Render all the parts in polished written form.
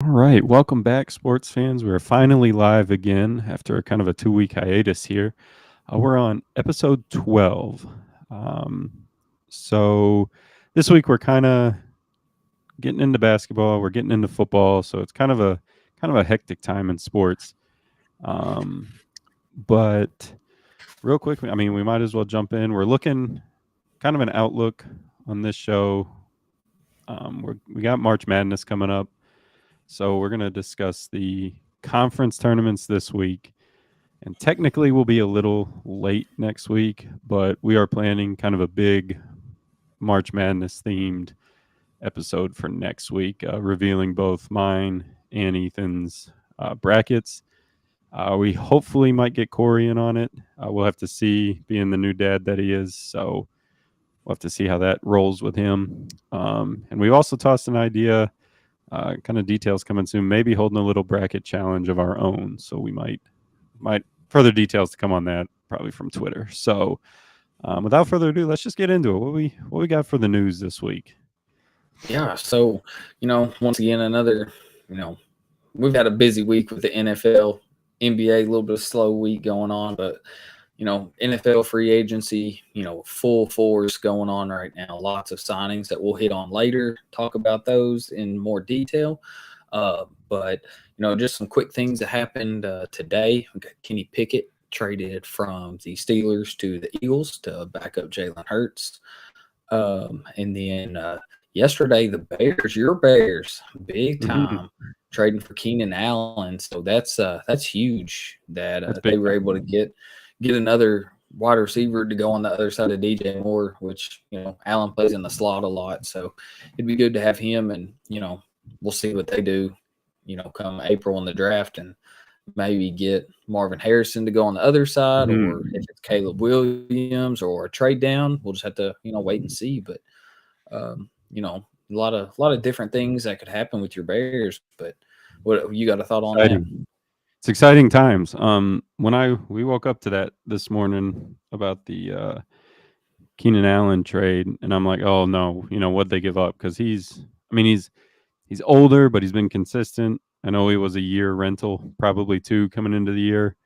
All right, welcome back, sports fans. We're finally live again after a kind of a 2 week hiatus here. We're on episode 12. Um, so this week we're kind of getting into basketball. We're getting into football, so it's kind of a hectic time in sports. Um, but real quick, I mean, we might as well jump in. We're looking kind of an outlook on this show. We got March Madness coming up. So we're going to discuss the conference tournaments this week. And technically, we'll be a little late next week, but we are planning kind of a big March Madness themed episode for next week, revealing both mine and Ethan's brackets. We hopefully might get Corey in on it. We'll have to see, being the new dad that he is. So we'll have to see how that rolls with him. And we also tossed an idea, kind of details coming soon, maybe holding a little bracket challenge of our own. So we might further details to come on that probably from Twitter. So without further ado, let's just get into it. What we got for the news this week? Yeah, so once again, we've had a busy week with the NFL, NBA, a little bit of slow week going on, but NFL free agency, full force going on right now. Lots of signings that we'll hit on later. Talk about those in more detail. But just some quick things that happened today. We got Kenny Pickett traded from the Steelers to the Eagles to back up Jalen Hurts. And then yesterday, the Bears, your Bears, big time, trading for Keenan Allen. So that's huge that That's they big were able to time. get another wide receiver to go on the other side of DJ Moore, which Allen plays in the slot a lot. So it'd be good to have him, and we'll see what they do. Come April in the draft, and maybe get Marvin Harrison to go on the other side, or if it's Caleb Williams or a trade down, we'll just have to wait and see. But a lot of different things that could happen with your Bears. But what you got a thought on that? Exciting. It's exciting times. We woke up to that this morning about the Keenan Allen trade, and I'm like, oh no, what'd they give up? Because he's older, but he's been consistent. I know he was a year rental, probably two coming into the year.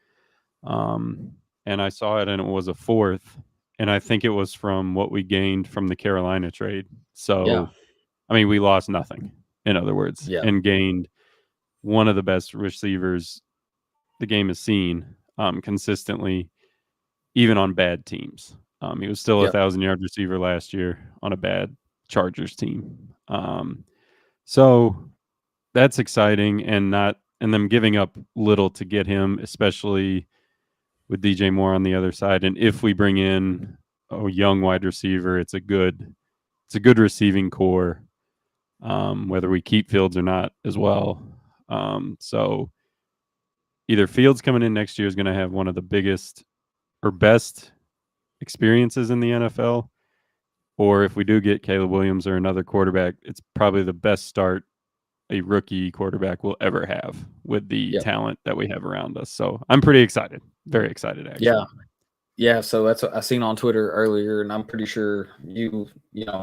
Um, and I saw it, and it was a fourth, and I think it was from what we gained from the Carolina trade. Yeah, So, we lost nothing, in other words, yeah, and gained one of the best receivers the game has seen consistently, even on bad teams. He was still a yeah, 1,000-yard receiver last year on a bad Chargers team. So that's exciting, and them giving up little to get him, especially with DJ Moore on the other side. And if we bring in a young wide receiver, it's a good receiving core, whether we keep Fields or not as well. So either Fields coming in next year is going to have one of the biggest or best experiences in the NFL, or if we do get Caleb Williams or another quarterback, it's probably the best start a rookie quarterback will ever have with the yeah, talent that we have around us. So I'm pretty excited, very excited yeah. actually. Yeah, so that's what I seen on Twitter earlier, and I'm pretty sure you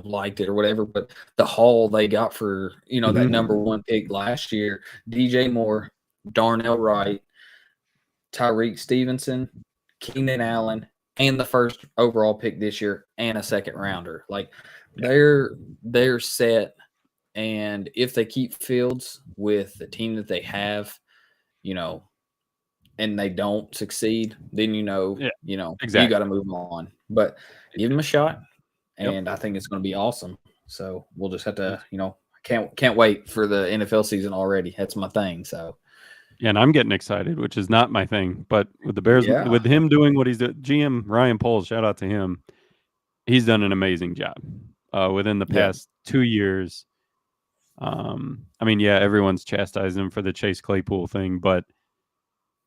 liked it or whatever. But the haul they got for that number Mm-hmm. one pick last year, DJ Moore, Darnell Wright, Tyreek Stevenson, Keenan Allen, and the first overall pick this year, and a second rounder. Like Yeah. they're set, and if they keep Fields with the team that they have, you know, and they don't succeed, then Yeah. you got to Exactly. move on. But give them a shot, Yep. and I think it's going to be awesome. So we'll just have to, That's can't wait for the NFL season already. That's my thing. So Yeah, and I'm getting excited, which is not my thing. But with the Bears, yeah, with him doing what he's doing, GM Ryan Poles, shout out to him. He's done an amazing job within the yeah, past 2 years. Yeah, everyone's chastised him for the Chase Claypool thing, but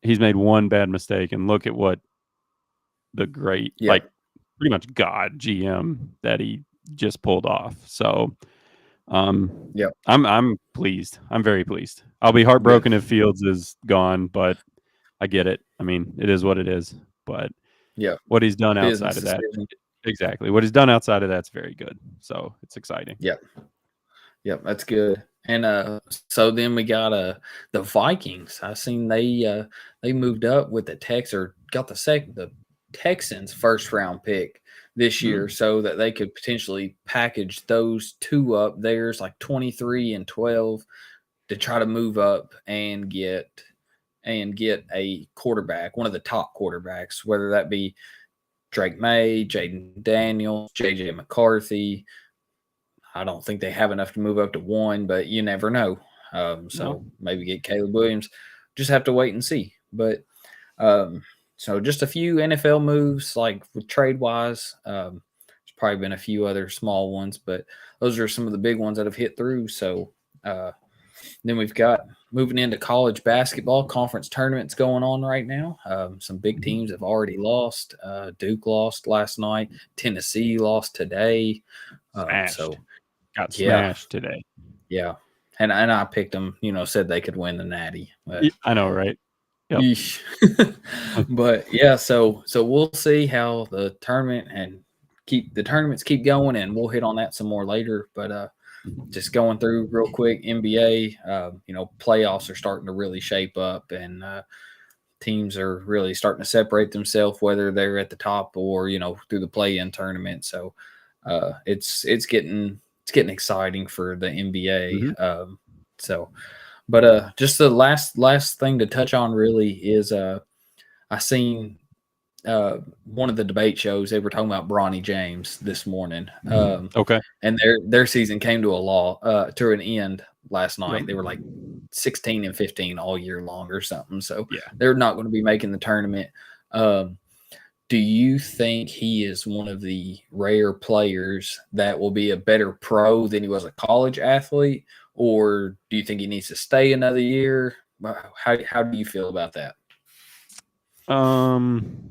he's made one bad mistake, and look at what the great, yeah, like, pretty much God GM that he just pulled off. So, um, yeah, I'm pleased. I'm very pleased. I'll be yeah, heartbroken if Fields is gone, but I get it. It is what it is. But yeah. what he's done outside Business of that, decision. exactly. What he's done outside of that's very good. So it's exciting. Yeah, yeah, that's good. And so then we got the Vikings. I seen they moved up with the Tex or got the Texans first round pick this year, Mm, so that they could potentially package those two up. There's like 23 and 12 to try to move up and get a quarterback, one of the top quarterbacks, whether that be Drake May, Jaden Daniels, JJ McCarthy. I don't think they have enough to move up to one, but you never know. no. So maybe get Caleb Williams. Just have to wait and see. But so just a few NFL moves, like with trade wise. There's probably been a few other small ones, but those are some of the big ones that have hit through. So uh, then we've got moving into college basketball conference tournaments going on right now. Some big Mhm. teams have already lost. Duke lost last night. Tennessee lost today. Smashed. So Got yeah, smashed today. yeah, and I picked them. You know, said they could win the Natty, but I know, right? Yep. yeesh. But yeah, so we'll see how the tournament and keep the tournaments keep going, and we'll hit on that some more later. But just going through real quick, NBA, you know, playoffs are starting to really shape up, and teams are really starting to separate themselves, whether they're at the top or you know through the play-in tournament. So it's getting exciting for the NBA. Mhm. So, but just the last thing to touch on really is I seen one of the debate shows they were talking about Bronny James this morning, Okay. and their season came to a law to an end last Yep. night. They were like 16 and 15 all year long or something, so Yeah. they're not going to be making the tournament. Um, do you think he is one of the rare players that will be a better pro than he was a college athlete, or do you think he needs to stay another year? How do you feel about that? Um,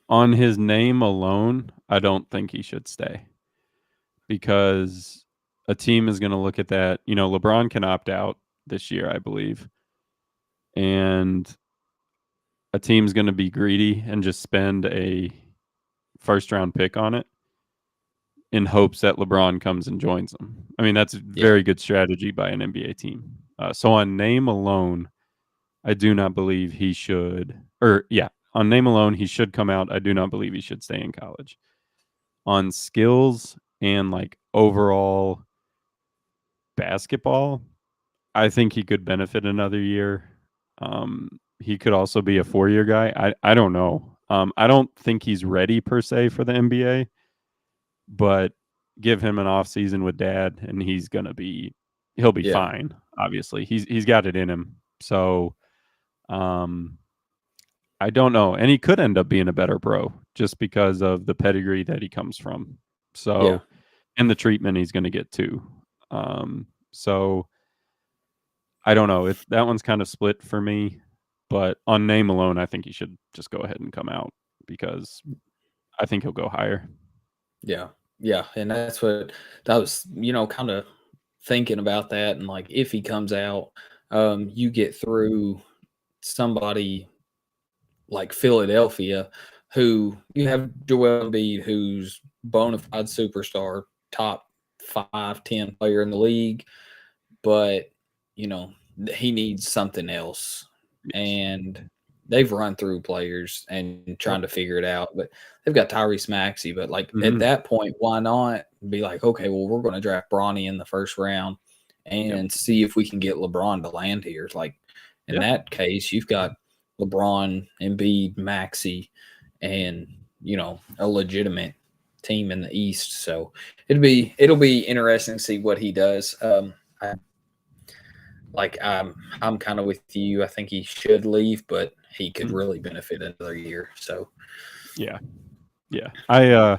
on his name alone, I don't think he should stay because a team is going to look at that. You know, LeBron can opt out this year, I believe, and a team's going to be greedy and just spend a first round pick on it in hopes that LeBron comes and joins them. I mean, that's Yeah, very good strategy by an NBA team. So on name alone, I do not believe he should, or yeah, on name alone, he should come out. I do not believe he should stay in college. On skills and like overall basketball, I think he could benefit another year. He could also be a 4 year guy. I don't know. I don't think he's ready per se for the NBA, but give him an off season with dad, and he'll be yeah, fine. Obviously, he's got it in him. So um, I don't know, and he could end up being a better pro just because of the pedigree that he comes from. yeah, So and the treatment he's going to get too. So I don't know. That one's kind of split for me, but on name alone, I think he should just go ahead and come out because I think he'll go higher. yeah, yeah. And that's what that was, you know, kind of thinking about that. And like, if he comes out, you get through somebody like Philadelphia, who you have Joel Embiid, who's bona fide superstar, top 5, 10 player in the league, but you know he needs something else, Yes. and they've run through players and trying Yep. to figure it out. But they've got Tyrese Maxey, but like at Hmm. that point, why not be like, okay, well we're going to draft Bronny in the first round Yep. and see if we can get LeBron to land here. Like in Yeah. that case, you've got LeBron, Embiid, Maxey, and you know a legitimate team in the East. So it'll be interesting to see what he does. I I'm kind of with you. I think he should leave, but he could Mhm. really benefit another year. So Yeah. Yeah. I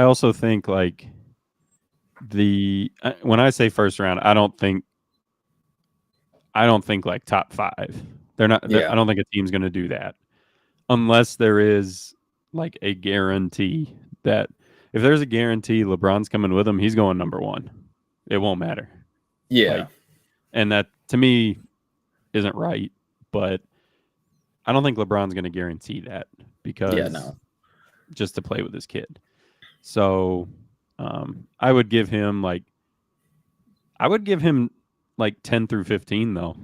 also think like when I say first round, I don't think like top 5. I yeah, don't think a team's going to do that unless there is like a guarantee that if there's a guarantee LeBron's coming with him, he's going number 1. It won't matter. yeah, Like and that to me isn't right, but I don't think LeBron's going to guarantee that yeah. because No, just to play with his kid. So I would give him like I would give him like 10 through 15 though,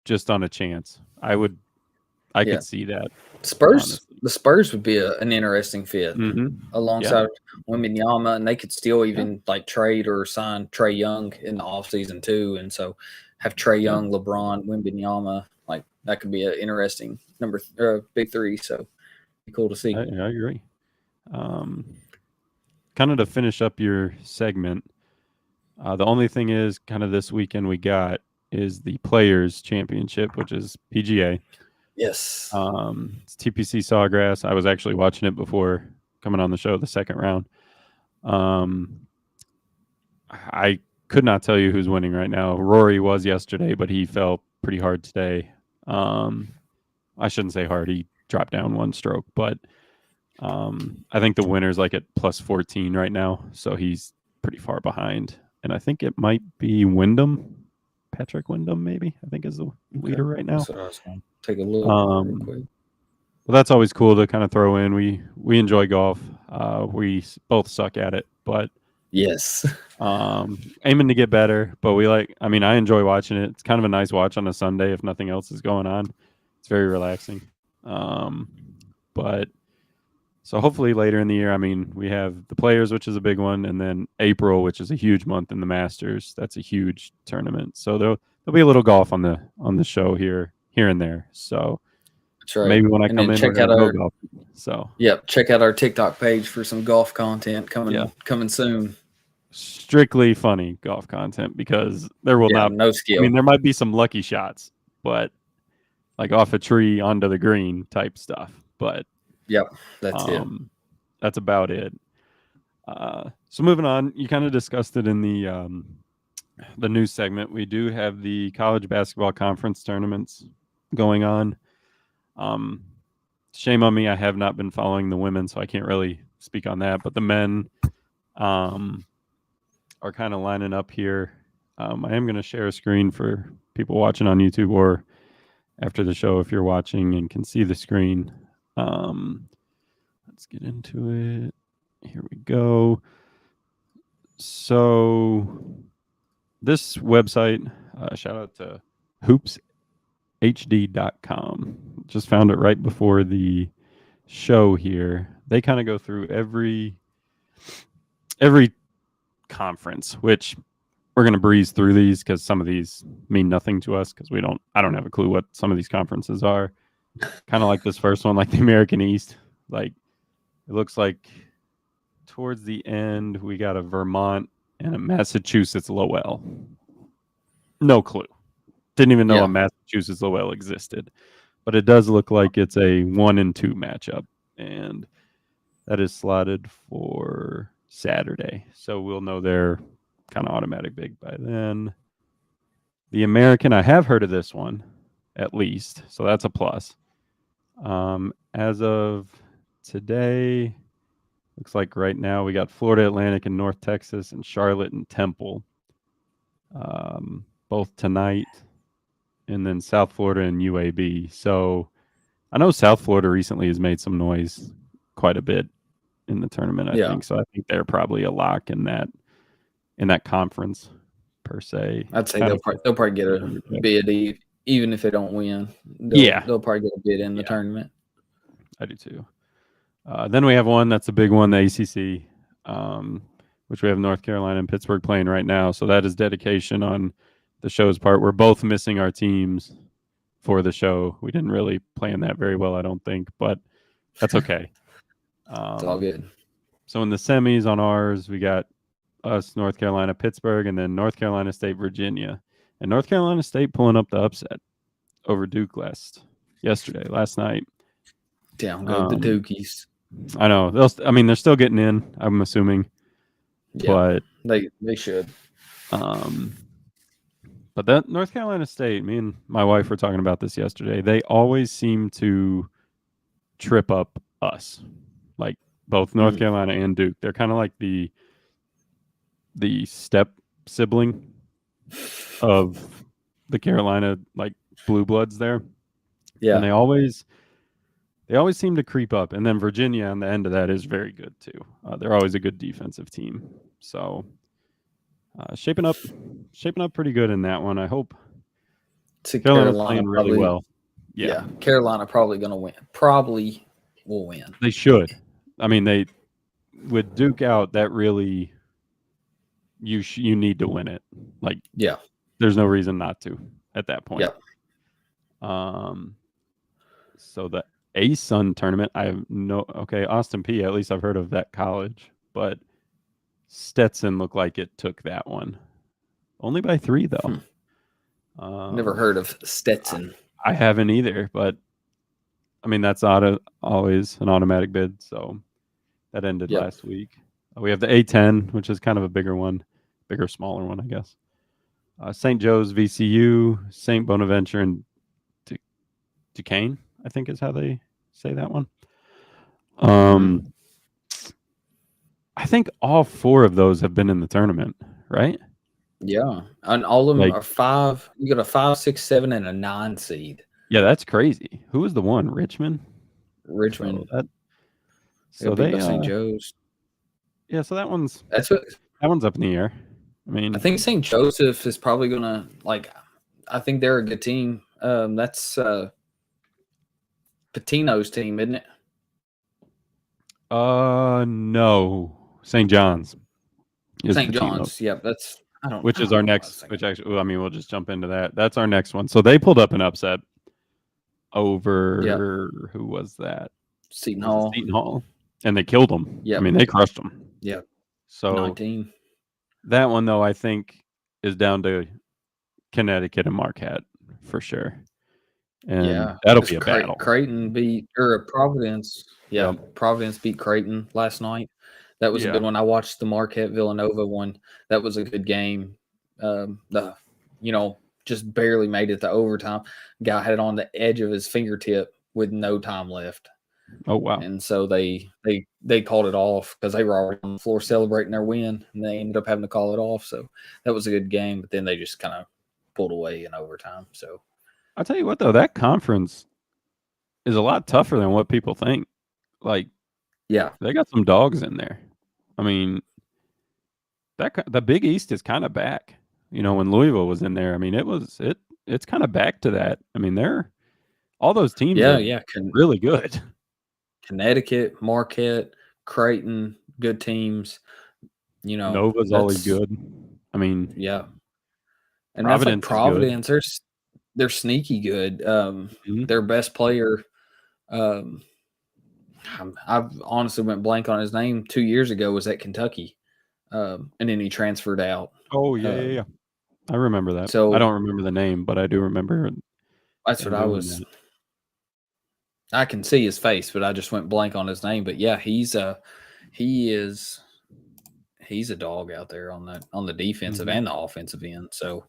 just on a chance. I Yeah, could see that Spurs. honestly. The Spurs would be an interesting fit Yeah. alongside Wembanyama, and they could still Yeah. even like trade or sign Trey Young in the offseason too. And so have Trey Yeah. Young, LeBron, Wembanyama, like that could be an interesting big three. So be cool to see. I agree. Um, Kind of to finish up your segment, the only thing is, kind of this weekend we got is the Players Championship, which is PGA. Yes. It's TPC Sawgrass. I was actually watching it before coming on the show, the second round. Um, I could not tell you who's winning right now. Rory was yesterday, but he fell pretty hard today. Um, I shouldn't say hard. He dropped down one stroke, but I think the winner's like at plus 14 right now, so he's pretty far behind. And I think it might be Wyndham, Patrick Wyndham, maybe I think is the Okay. leader right now. That's what I was going to take a look real Um, quick. well, that's always cool to kind of throw in. We enjoy golf. Both suck at it, but Yes. aiming to get better. But we like. I mean, I enjoy watching it. It's kind of a nice watch on a Sunday if nothing else is going on. It's very relaxing. Um, but so hopefully later in the year, I mean, we have the Players, which is a big one, and then April, which is a huge month in the Masters. That's a huge tournament. So there'll be a little golf on the show here and there. So That's right. maybe when I And come then in, we're check gonna out go our golf. So check out our TikTok page for some golf content yeah, coming soon. strictly funny golf content because there will Yeah, not. no I mean, skill. there might be some lucky shots, but like off a tree onto the green type stuff. But Yep, that's it. um, that's about it. So moving on, you kind of discussed it in the news segment. We do have the college basketball conference tournaments going on. Um, Shame on me, I have not been following the women, so I can't really speak on that. But the men um, are kind of lining up here. I am going to share a screen for people watching on YouTube or after the show if you're watching and can see the screen. Let's get into it. Here we go. So this website, shout out to hoopshd.com. Just found it right before the show here. They kind of go through every conference, which we're going to breeze through these because some of these mean nothing to us because I don't have a clue what some of these conferences are. Kind of like this first one, like the American East. Like it looks like towards the end we got a Vermont and a Massachusetts Lowell. No clue. Didn't even know a Yeah, Massachusetts Lowell existed. But it does look like it's a 1 and 2 matchup. And that is slotted for Saturday. So we'll know they're kind of automatic big by then. The American, I have heard of this one at least. So that's a plus. As of today, looks like right now we got Florida Atlantic and North Texas and Charlotte and Temple. Both tonight. And then South Florida and UAB. So I know South Florida recently has made some noise quite a bit in the tournament, I yeah. think. So I think they're probably a lock in that conference per se. I'd say Kind of they'll probably get a underpick. bid, even if they don't win. Yeah, They'll probably get a bid in the yeah, tournament. I do too. Then we have one that's a big one, the ACC, um, which we have North Carolina and Pittsburgh playing right now. So that is dedication on the show's part. We're both missing our teams for the show. We didn't really plan that very well, I don't think, but that's okay. It's all Um, good. so in the semis on ours, we got us, North Carolina, Pittsburgh, and then North Carolina State, Virginia. And North Carolina State pulling up the upset over Duke last night. Down go the Um, Dukies. I know. I mean, they're still getting in, I'm assuming. Yeah, But they should. um, but that North Carolina State, me and my wife were talking about this yesterday. They always seem to trip up us. Like both North Mm, Carolina and Duke. They're kind of like the step sibling of the Carolina like blue bloods there, and yeah, they always seem to creep up. And then Virginia on the end of that is very good too. They're always a good defensive team. So Shaping up pretty good in that one. I hope See, Carolina's Carolina playing really probably, well. Yeah, yeah, Carolina probably going to win. Probably will win. they should. I mean, they with Duke out, that really you need to win it. Like, Yeah, there's no reason not to at that point. yeah. Um, so the ASUN tournament, I have no okay, Austin P. At least I've heard of that college, but Stetson looked like it took that one only by 3 though. Hmm. Never Um, heard of I, Stetson. I haven't either, but I mean that's always an automatic bid. So that ended Yep. last week. We have the A10, which is kind of a bigger, smaller one, I guess. St. Joe's, VCU, St. Bonaventure, and Duquesne, I think is how they say that one. Mm-hmm. Um, I think all 4 of those have been in the tournament, right? Yeah, and all of them Like, are five. You got a 5, 6, 7, and a 9 seed. yeah, that's crazy. Who was the one? Richmond. So Richmond, that they got so beat by they St. Joe's. yeah, so That's what that one's up in the air. I I mean, think. St. Joseph is probably gonna like. I think they're a good team. That's Patino's team, isn't it? no, St. John's is St. Patino's, John's. Yep, that's. which I is don't our know what I was next. thinking. Which actually, well, I mean, we'll just jump into that. That's our next one. So they pulled up an upset Yep, over who was that? Seton Was it Hall. Seton Hall? And they killed them. I Yep, mean, they crushed them. yep. So 19. that one though, I think, is down to Connecticut and Marquette for sure, and Yeah, that'll because be a battle. Creighton beat or Providence. Yeah, Yep. Providence beat Creighton last night. That was a Yeah. good one. I watched the Marquette Villanova one. That was a good game. The just barely made it to overtime. Guy had it on the edge of his fingertip with no time left, Oh wow. and so they called it off because they were already on the floor celebrating their win, and they ended up having to call it off. So that was a good game. But then they just kind of pulled away in overtime. So I'll tell you what though, that conference is a lot tougher than what people think. Like, yeah, they got some dogs in there. I mean, the Big East is kind of back. When Louisville was in there, I mean, it's kind of back to that. I mean, all those teams yeah, are yeah. really good. Connecticut, Marquette, Creighton, good teams. Nova's always That's good. I mean, yeah, and that's like Providence is good. Providence. They're sneaky good. Mhm. Their best player, um, I've honestly went blank on his name. 2 years ago was at Kentucky, and then he transferred out. Oh yeah, yeah, Um, yeah. I remember that. I so don't remember the name, but I do remember that's what him I doing was. that. I can see his face, but I just went blank on his name. But yeah, he is he's a dog out there on the defensive Mhm. and the offensive end. So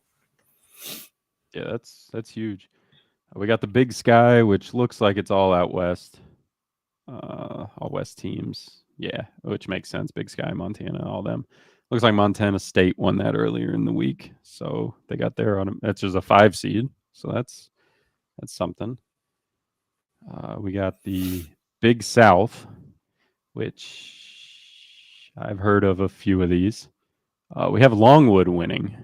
Yeah, that's huge. We got the Big Sky, which looks like it's all out west. All west teams. Yeah, which makes sense. Big Sky, Montana, all them. Looks like Montana State won that earlier in the week, so they got there on. That's just a 5 seed, so that's something. We got the Big South, which I've heard of a few of these. We have Longwood winning,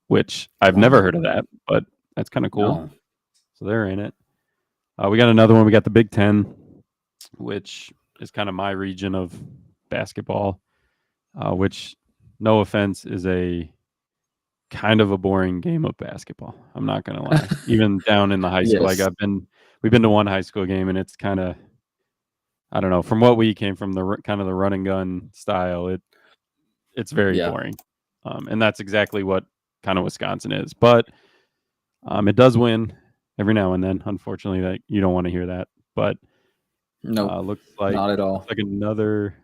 which I've never heard of Longwood, that, but that's kind of cool. no, So they're in it. We got another one. We got the Big Ten, which is kind of my region of basketball, which, no offense, is a kind of a boring game of basketball. I'm not gonna lie. Even down in the high school, like yes, we've been to one high school game, and it's kind of, I don't know. From what we came from, the kind of the run and gun style, it's very yeah, boring, and that's exactly what kind of Wisconsin is. But it does win every now and then. Unfortunately, that you don't want to hear that, but nope, looks like not at all. another.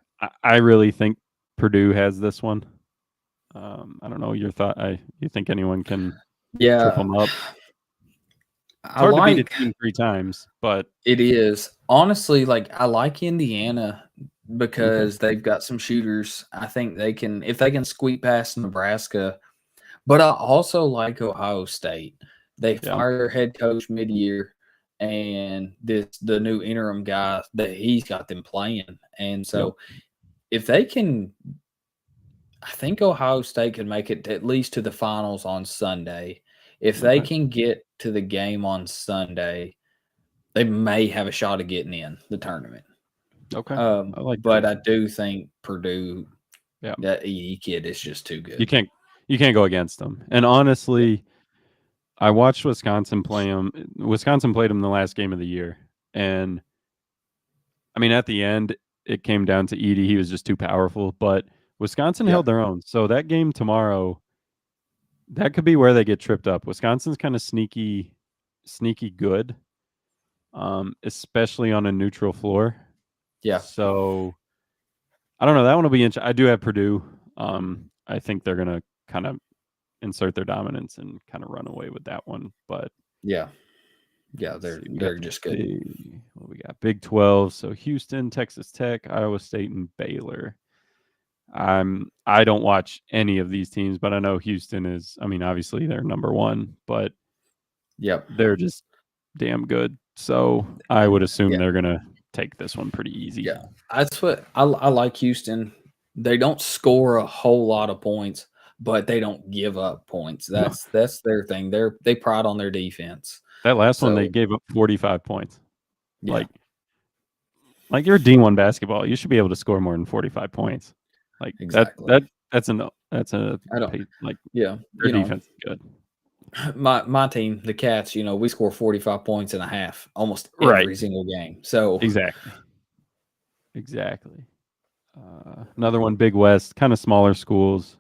I really think Purdue has this one. I don't know your thought. You think anyone can trip Yeah, them up? It's I hard to beat a like team 3 times, but it is honestly like I like Indiana okay, because they've got some shooters. I think they can if they can squeak past Nebraska. But I also like Ohio State. They yeah, fired their head coach mid-year, and the new interim guy that he's got them playing. And yep, so if they can, I think Ohio State could make it at least to the finals on Sunday. If they Okay. can get to the game on Sunday, they may have a shot of getting in the tournament. Okay. I like that. But I do think Purdue, Yeah. that EE kid, is just too You good. can't you can't go against them. And honestly, I watched Wisconsin play them. Wisconsin played them the last game of the year, and I mean, at the end, it came down to Edey. He was just too powerful, but Wisconsin Yeah, held their own. So that game tomorrow, that could be where they get tripped up. Wisconsin's kind of sneaky good, especially on a neutral floor. yeah, So I don't know. That one will be interesting. I do have Purdue. I think they're gonna kind of insert their dominance and kind of run away with that one. But yeah, yeah. let's see. We got They're the just good. big. What we got? Big 12. So Houston, Texas Tech, Iowa State, and Baylor. I don't watch any of these teams, but I know Houston is. I mean, obviously they're number one, but Yep. they're just damn good. So I would assume Yeah, they're gonna take this one pretty easy. yeah. That's what I like. Houston. They don't score a whole lot of points, but they don't give up points. No, That's their thing. They pride on their defense. that last one they So gave up 45 points. yeah, Like you're D1 basketball, you should be able to score more than 45 points. Like exactly. that's a I don't. like Yeah, their defense is good. my team, the Cats. We score 45 points and a half almost Right. every single game. So Exactly. Exactly. Another one, Big West, kind of smaller schools.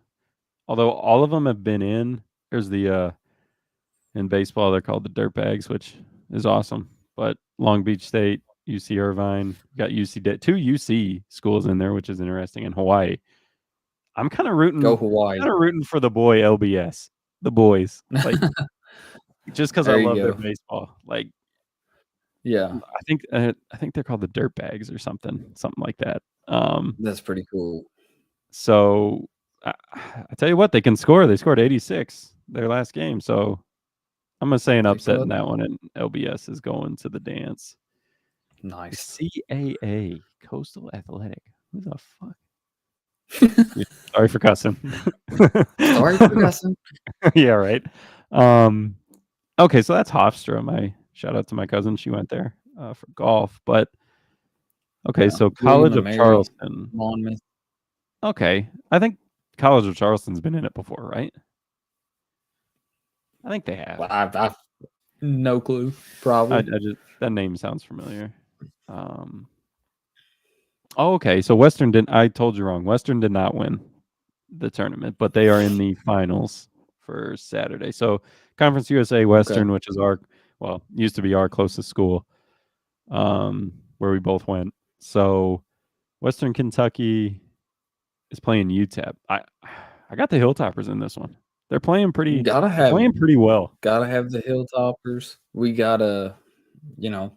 Although all of them have been in. There's the in baseball they're called the Dirtbags, which is awesome. But Long Beach State, UC Irvine, got two UC schools in there, which is interesting. In Hawaii, I'm go Hawaii. kind of rooting for the boy LBS, the boys, like just because I There you love their go. baseball. Like Yeah, I think they're called the Dirtbags or something like that. that's pretty cool. So I tell you what, they can score. They scored 86 their last game. So I'm gonna say an They upset put in that one, and LBS is going to the dance. The nice. CAA, Coastal Athletic. Who the fuck? Sorry for cussing. Sorry for guessing. Yeah, right. Um, okay, so that's Hofstra. My shout out to my cousin. She went there for golf. But okay, Yeah, so William College and of Mary Charleston. Monmouth. Okay, I think College of Charleston's been in it before, right? I think they have. Well, I've no clue. I Probably. just that name sounds familiar. Um, oh, okay. So Western didn't. I told you wrong. Western did not win the tournament, but they are in the finals for Saturday. So Conference USA Okay. Western, which is used to be our closest school, where we both went. So Western Kentucky is playing UTEP. I got the Hilltoppers in this one. They're playing pretty. Gotta They're have playing pretty well. gotta have the Hilltoppers. We you know,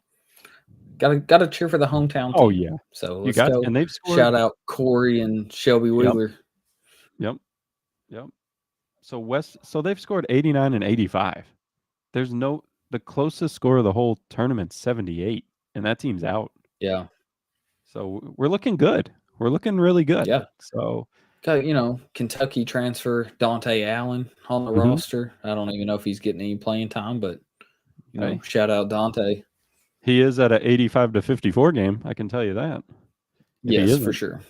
gotta cheer for the hometown Oh team. yeah, So you let's got, go and they've shout scored. out Corey and Shelby Yep, Wheeler. yep, yep. So they've scored 89 and 85. There's no the closest score of the whole tournament 78, and that team's out. Yeah. So we're looking good. We're looking really good. Yeah. So Got, Kentucky transfer Dante Allen on the mhm, roster. I don't even know if he's getting any playing time, but okay, shout out Dante. he is at a 85 to 54 game. I can tell you that. If he Yes, for isn't, sure.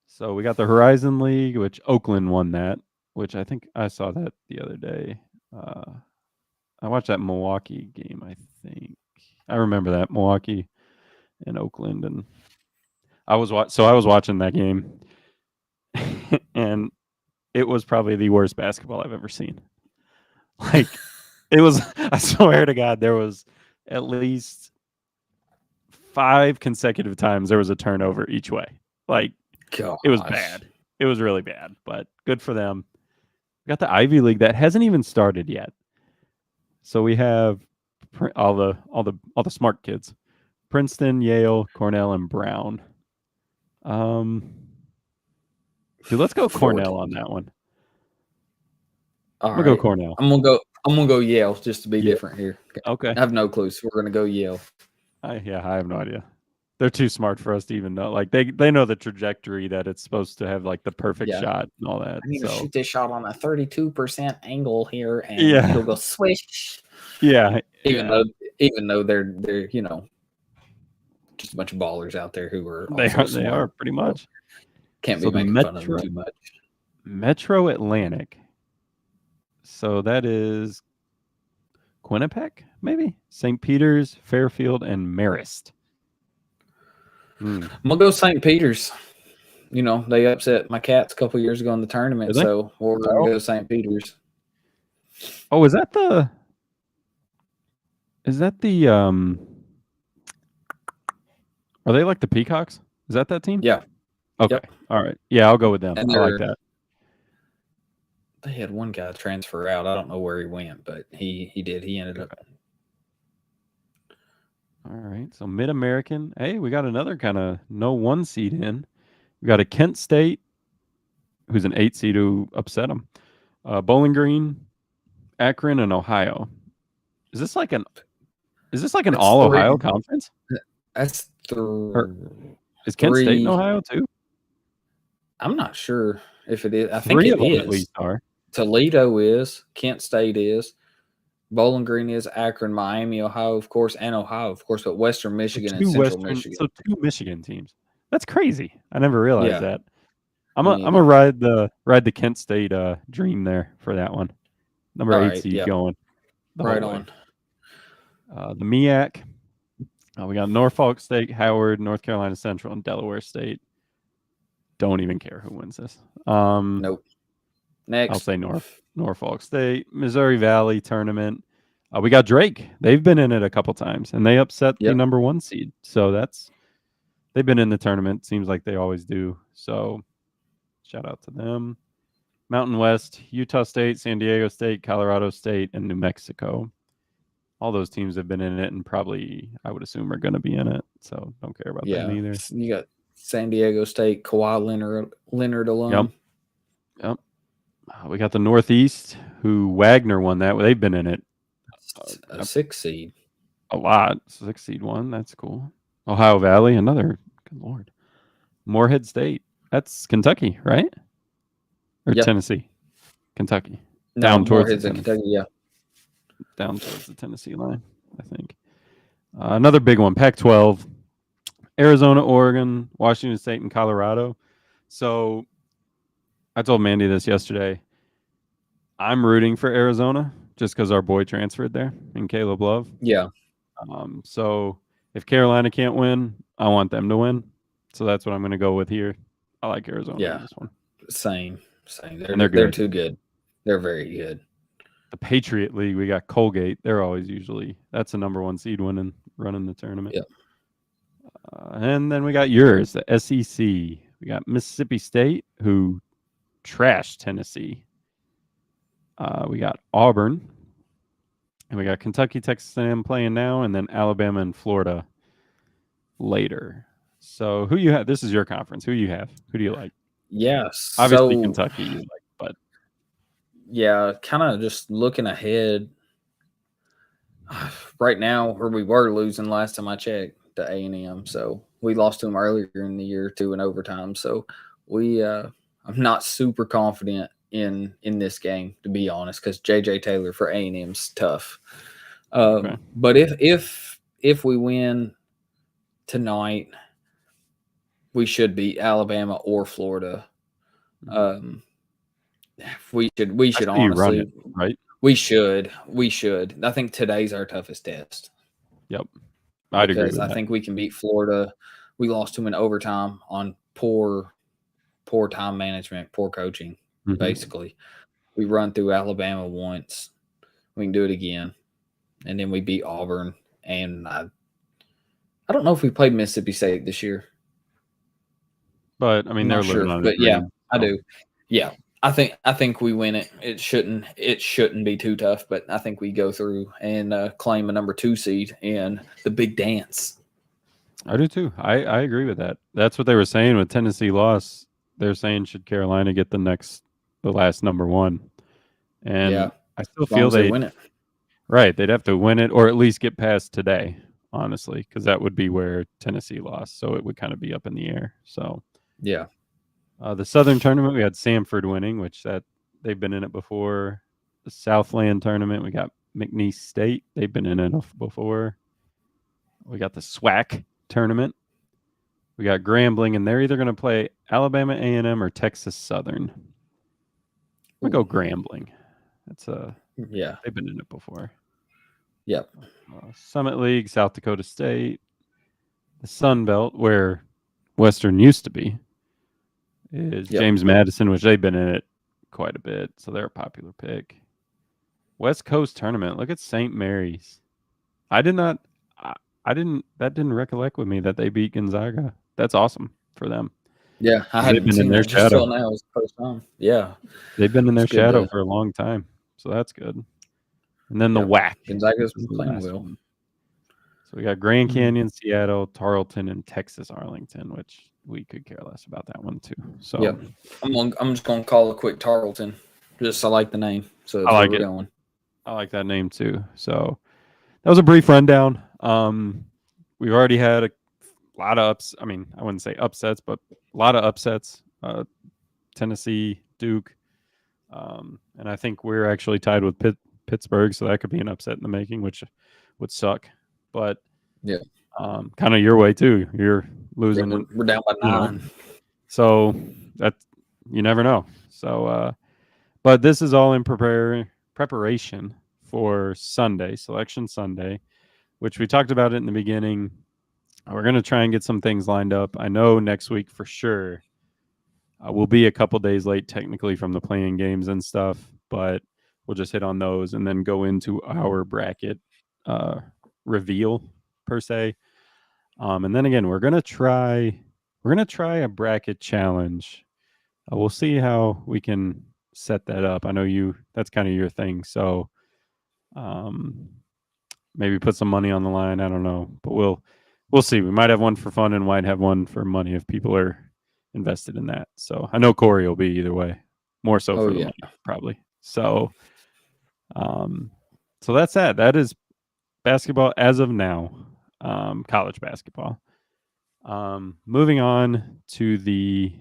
so we got the Horizon League, which Oakland won that. Which I think I saw that the other day. Uh, I watched that Milwaukee game. I think I remember that Milwaukee and Oakland, and I was watching that game, and it was probably the worst basketball I've ever seen. Like it was, I swear to God, there was at least 5 consecutive times there was a turnover each way. Like it was Gosh. bad. It was really bad, but good for them. We got the Ivy League that hasn't even started yet. So we have all the smart kids: Princeton, Yale, Cornell, and Brown. Um, dude, let's go 40. Cornell on that one. All I'm gonna go right. Cornell. I'm gonna go Yale just to be Yeah. different here. Okay. I have no clue, so we're gonna go Yale. I have no idea. They're too smart for us to even know. Like they know the trajectory that it's supposed to have, like the perfect Yeah. shot and all that. I need to So shoot this shot on a 32% angle here, and yeah, it'll go swish. yeah, Even yeah. though, even though they're just a bunch of ballers out there who are They also are. They are smart. pretty So much. can't So be the making fun of them too much. Metro Atlantic. So that is Quinnipiac, maybe St. Peter's, Fairfield, and Marist. I'm gonna go St. Peter's. They upset my Cats a couple years ago in the tournament, Did they? so we're gonna Oh, go St. Peter's. oh, is that the? Is that the? Are they like the Peacocks? Is that team? Yeah. Okay. Yep. All right. Yeah, I'll go with them. And I like that. they had one guy transfer out. I don't know where he went, but he did. He ended up. All right. So Mid American. Hey, we got another kind of no one seed in. We got a Kent State, who's an 8 seed who upset them. Bowling Green, Akron, and Ohio. Is this like an? Is this like an That's all Ohio three. conference? That's Or is Kent State in three. Ohio too? I'm not sure if it is. I think Three it of them at is. least are. Toledo is. Kent State is. Bowling Green is. Akron, Miami, Ohio, of course, and Ohio, of course, but Western Michigan and Central Michigan. So two Michigan teams. That's crazy. I never realized Yeah, that. I'm me gonna neither. ride the Kent State dream there for that one. Number All 8 right, seed yeah, going the right whole way. on. The MEAC. We got Norfolk State, Howard, North Carolina Central, and Delaware State. Don't even care who wins this. Nope. Next. I'll say Norfolk State, Missouri Valley tournament. We got Drake. They've been in it a couple times, and they upset the Yep. number 1 seed. So they've been in the tournament. Seems like they always do. So shout out to them. Mountain West, Utah State, San Diego State, Colorado State, and New Mexico. All those teams have been in it, and probably I would assume are going to be in it. So don't care about them either. You got San Diego State, Kawhi Leonard alum. Yep. We got the Northeast, who Wagner won that. They've been in it A 6 seed. a lot. 6 seed one. That's cool. Ohio Valley, another. Good Lord. Morehead State. That's Kentucky, right? Or Yep. Tennessee? Kentucky. No, Down towards Morehead's in Kentucky. Yeah. Down towards the Tennessee line, I think. Another big one, Pac-12. Arizona, Oregon, Washington State, and Colorado. So I told Mandy this yesterday. I'm rooting for Arizona just because our boy transferred there in Caleb Love. Yeah. So if Carolina can't win, I want them to win. So that's what I'm going to go with here. I like Arizona in this one. Same. They're good. They're too good. They're very good. The Patriot League, we got Colgate. They're always that's a number 1 seed running the tournament. Yep. And then we got yours, the SEC. We got Mississippi State, who trashed Tennessee. We got Auburn. And we got Kentucky, Texas A&M playing now, and then Alabama and Florida later. So who you have? This is your conference. Who you have? Who do you like? Yeah. Obviously Kentucky you like, but yeah, kind of just looking ahead. Right now, or we were losing last time I checked to A&M, so we lost to them earlier in the year too in overtime. So I'm not super confident in this game, to be honest, because JJ Taylor for A&M's tough. okay. But if we win tonight, we should beat Alabama or Florida. We should honestly run it, right? We should. I think today's our toughest test. Yep. I'd agree with that. I think we can beat Florida. We lost to them in overtime on poor time management, poor coaching, basically. We run through Alabama once. We can do it again. And then we beat Auburn. And I don't know if we played Mississippi State this year. But I mean, they're living on it. But yeah, I do. Yeah. I think we win it. It shouldn't be too tough, but I think we go through and claim a number 2 seed in the big dance. I do too. I agree with that. That's what they were saying with Tennessee loss. They're saying should Carolina get the last number 1, and I still feel they win it. Right, they'd have to win it or at least get past today honestly, because that would be where Tennessee lost. So it would kind of be up in the air. So Yeah. the Southern tournament, we had Samford winning, which that they've been in it before. The Southland tournament, we got McNeese State. They've been in it before. We got the SWAC tournament. We got Grambling, and they're either going to play Alabama A&M or Texas Southern. I'm gonna go Grambling. That's Yeah. they've been in it before. Yep. Summit League, South Dakota State, the Sun Belt, where Western used to be, is Yep. James Madison, which they've been in it quite a bit, so they're a popular pick. West Coast tournament. Look at St. Mary's. I did not. I didn't. That didn't recollect with me that they beat Gonzaga. That's awesome for them. Yeah. I They've hadn't been in seen their that just till shadow. now. It's the first time. Yeah. They've been in It's their good shadow to. for a long time, so that's good. And then the Yep. WAC, which Gonzaga's is been the playing last well. one. So we got Grand Mm. Canyon, Seattle, Tarleton, and Texas Arlington, which we could care less about that one too. So Yep. I'm just gonna call it quick Tarleton. Just I like the name, so I that's where like we're it. going. I like that name too. So that was a brief rundown. We've already had a lot of ups. I mean, I wouldn't say upsets, but a lot of upsets. Tennessee, Duke, and I think we're actually tied with Pittsburgh, so that could be an upset in the making, which would suck. But Yeah. kind of your way too. You're Yeah. losing, We're down by you know. 9. So that you never know. So, but this is all in preparation for Sunday, Selection Sunday, which we talked about it in the beginning. We're going to try and get some things lined up. I know next week for sure we'll be a couple days late technically from the playing games and stuff, but we'll just hit on those and then go into our bracket uh, reveal per se. And then again, we're gonna try a bracket challenge. We'll see how we can set that up. I know that's kind of your thing, so um, maybe put some money on the line. I don't know, but we'll see. We might have one for fun and might have one for money if people are invested in that. So I know Corey will be either way, more so Oh for the yeah. money probably. So um, so that's that. That is basketball as of now, college basketball. Moving on to the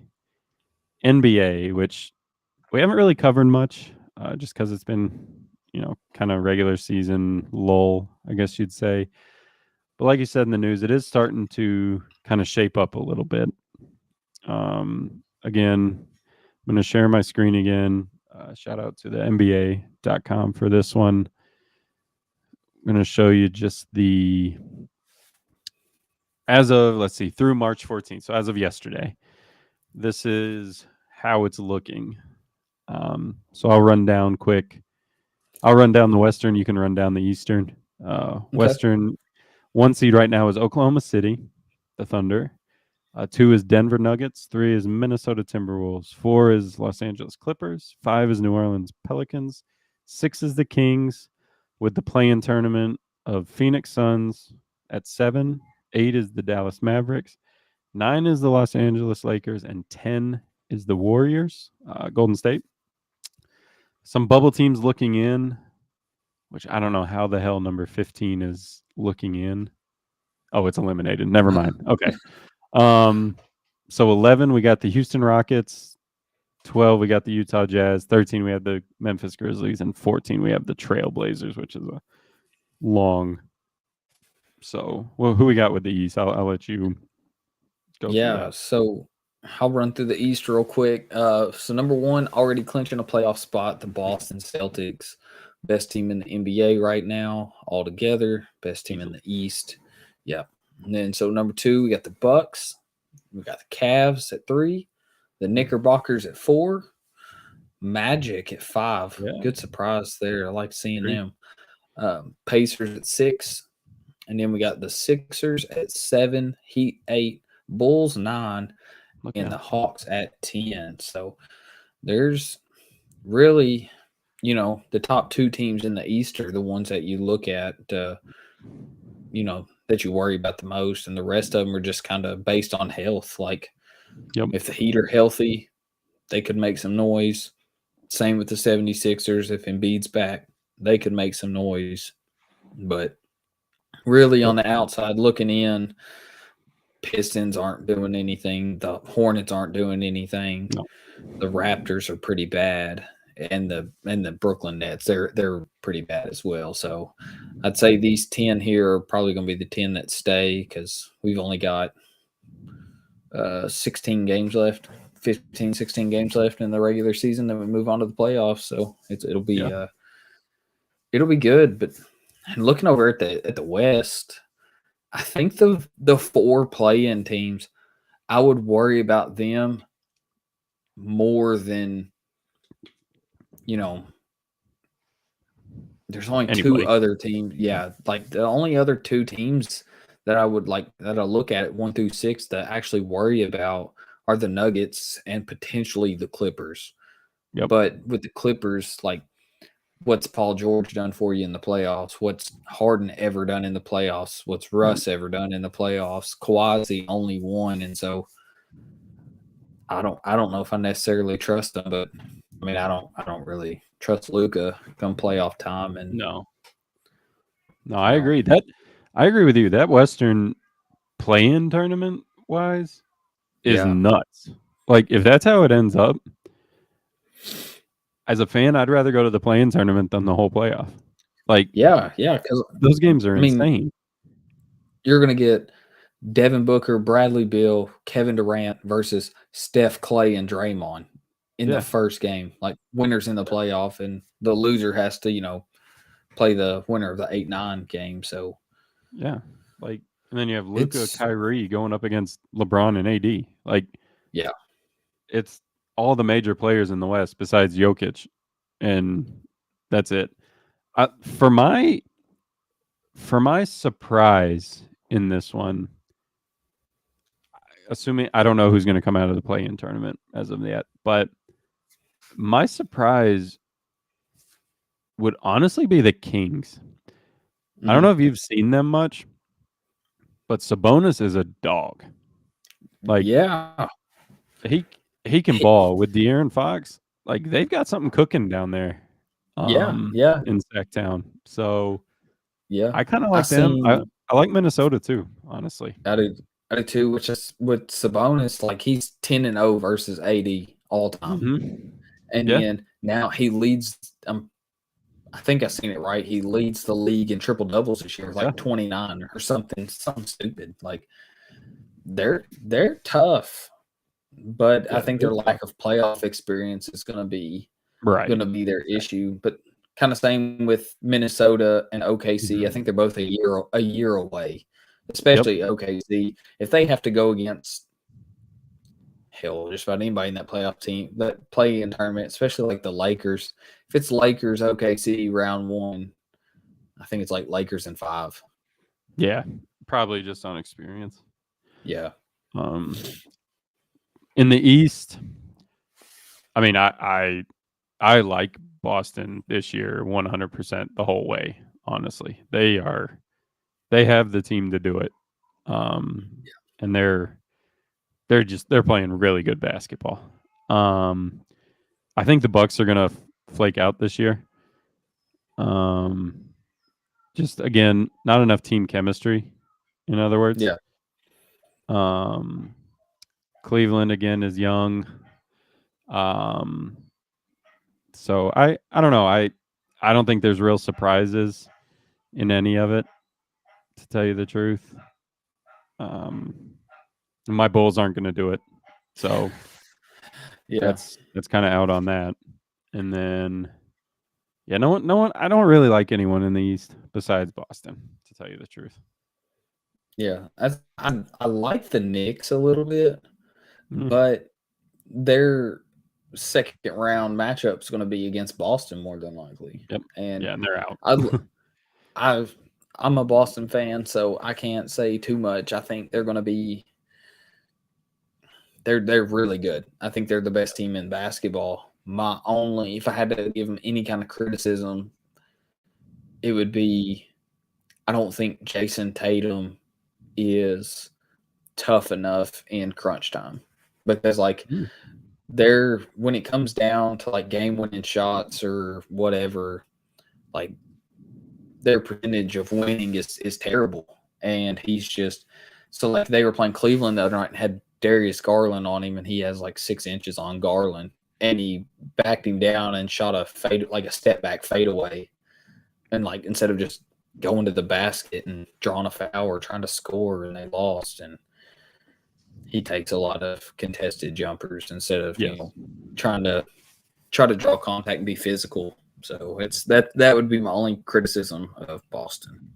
NBA, which we haven't really covered much, just because it's been, kind of regular season lull, I guess you'd say. But like you said in the news, it is starting to kind of shape up a little bit. Again, I'm going to share my screen again. Shout out to the NBA.com for this one. I'm going to show you just as of, let's see, through March 14th. So as of yesterday, this is how it's looking. So I'll run down quick. I'll run down the Western. You can run down the Eastern. Okay. Western, one seed right now is Oklahoma City, the Thunder. Two is Denver Nuggets. Three is Minnesota Timberwolves. Four is Los Angeles Clippers. Five is New Orleans Pelicans. Six is the Kings, with the play-in tournament of Phoenix Suns at 7. 8 is the Dallas Mavericks. 9 is the Los Angeles Lakers. And 10 is the Warriors, Golden State. Some bubble teams looking in, which I don't know how the hell number 15 is looking in. Oh, it's eliminated. Never mind. Okay. So 11, we got the Houston Rockets. 12, we got the Utah Jazz. 13, we have the Memphis Grizzlies. And 14, we have the Trailblazers, which is a long. So, well, who we got with the East? I'll let you go through Yeah. that. So I'll run through the East real quick. So number 1, already clinching a playoff spot, the Boston Celtics, best team in the NBA right now, all together, best team in the East. Yeah. And then so number 2, we got the Bucks, we got the Cavs at 3, the Knickerbockers at 4, Magic at 5. Yeah. Good surprise there. I like seeing Agree. them. Pacers at 6, and then we got the Sixers at 7, Heat 8, Bulls 9, Look and the out. Hawks at 10. So there's really, the top 2 teams in the East are the ones that you look at, that you worry about the most, and the rest of them are just kind of based on health. Like Yep. if the Heat are healthy, they could make some noise. Same with the 76ers. If Embiid's back, they could make some noise. But really Yep. on the outside looking in, Pistons aren't doing anything. The Hornets aren't doing anything. No. The Raptors are pretty bad, and the Brooklyn Nets they're pretty bad as well. So I'd say these 10 here are probably going to be the 10 that stay because we've only got 16 games left, 15, 16 games left in the regular season. Then we move on to the playoffs. So Yeah. it'll be good. But looking over at the West, I think the four play-in teams, I would worry about them more than you know. There's only two Anybody. other teams. Yeah, like the only other two teams that I would like that I look at 1 through 6 that actually worry about are the Nuggets and potentially the Clippers. Yep. But with the Clippers, like what's Paul George done for you in the playoffs? What's Harden ever done in the playoffs? What's Right. Russ ever done in the playoffs? Kawhi's the only one, and so I don't know if I necessarily trust them, but I mean I don't really trust Luca come playoff time, and No. No, you I know agree. I agree with you. That Western play-in tournament wise is yeah. nuts. Like if that's how it ends up, as a fan, I'd rather go to the play-in tournament than the whole playoff. Like Yeah, yeah, because those games are I mean, insane. you're gonna get Devin Booker, Bradley Beal, Kevin Durant versus Steph, Clay, and Draymond in the Yeah. first game. Like winners in the playoff, and the loser has to, play the winner of the 8-9 game. So Yeah. Like and then you have Luca, it's Kyrie going up against LeBron and AD. Like yeah, it's all the major players in the West besides Jokic, and that's it. Uh, for my for my surprise in this one, assuming I don't know who's going to come out of the play-in tournament as of yet, but my surprise would honestly be the Kings. I don't mm, know if you've seen them much, but Sabonis is a dog. Like yeah, he he can he- ball with De'Aaron Fox. Like they've got something cooking down there, yeah, yeah, in Sacktown. So yeah. I kind of I like them. seen I like Minnesota too, honestly. I do too, which is with Sabonis, like he's 10-0 versus 80 all time, Hmm. and Yeah, then now he leads. I think I seen it right. He leads the league in triple doubles this year, yeah, like 29 or something stupid. Like they're tough, but I yeah. think They're their tough. lack of playoff experience is Right. gonna be their issue. But kind of same with Minnesota and OKC. I Hmm. think they're both a year away, Yep. especially OKC. If they have to go against hell, just about anybody in that playoff team that play in tournament, especially like the Lakers. If it's Lakers OKC round one, I think it's like Lakers in five. Yeah. Probably just on experience. Yeah. Um, in the East, I mean, I like Boston this year 100% the whole way. Honestly, they have the team to do it. Um, and they're playing really good basketball. Um, I think the Bucks are gonna flake out this year. Um, just again, not enough team chemistry. In other words, Yeah. um, Cleveland again is young. Um, so I don't know. I don't think there's real surprises in any of it. To tell you the truth, um, my Bulls aren't going to do it. So Yeah. that's kind of out on that. And then yeah, no one. I don't really like anyone in the East besides Boston. To tell you the truth. Yeah. I like the Knicks a little bit, Mm, but their second round matchup is going to be against Boston more than likely. yep. And Yeah, and they're out. I I've I'm a Boston fan, so I can't say too much. I think they're going to be they're really good. I think they're the best team in basketball. My only if I had to give them any kind of criticism, it would be I don't think Jason Tatum is tough enough in crunch time because like Mm, they're when it comes down to like game winning shots or whatever, like their percentage of winning is terrible, and he's just so like they were playing Cleveland the other night and had Darius Garland on him, and he has like 6 inches on Garland, and he backed him down and shot a fade like a step back fadeaway, and like instead of just going to the basket and drawing a foul or trying to score, and they lost. And he takes a lot of contested jumpers instead of Yes. trying to draw contact and be physical. So it's that would be my only criticism of Boston.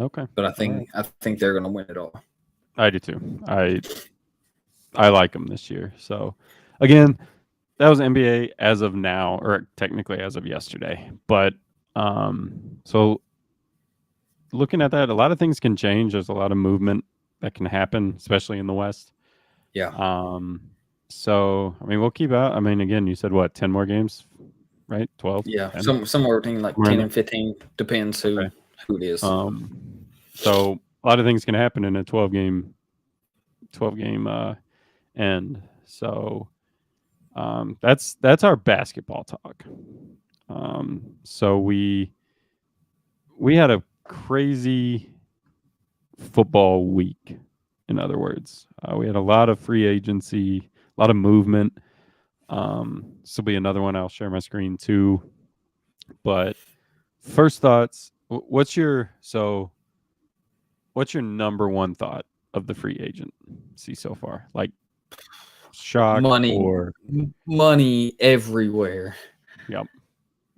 Okay. But All right. I think they're going to win it all. I do too. I like them this year. So again, that was NBA as of now, or technically as of yesterday. But so looking at that, a lot of things can change. There's a lot of movement that can happen, especially in the West. Yeah. So I mean, we'll keep out. I mean, again, you said what, 10 more games, right? 12? Yeah. 10? Somewhere between like Somewhere in 10 there? and 15 depends who Okay. it is. So a lot of things can happen in a 12 game end. So that's our basketball talk. So we had a crazy football week. In other words, we had a lot of free agency, a lot of movement. This will be another one. I'll share my screen too. But first thoughts. What's your number one thought of the free agent see so far? Like shock or money everywhere. Yep.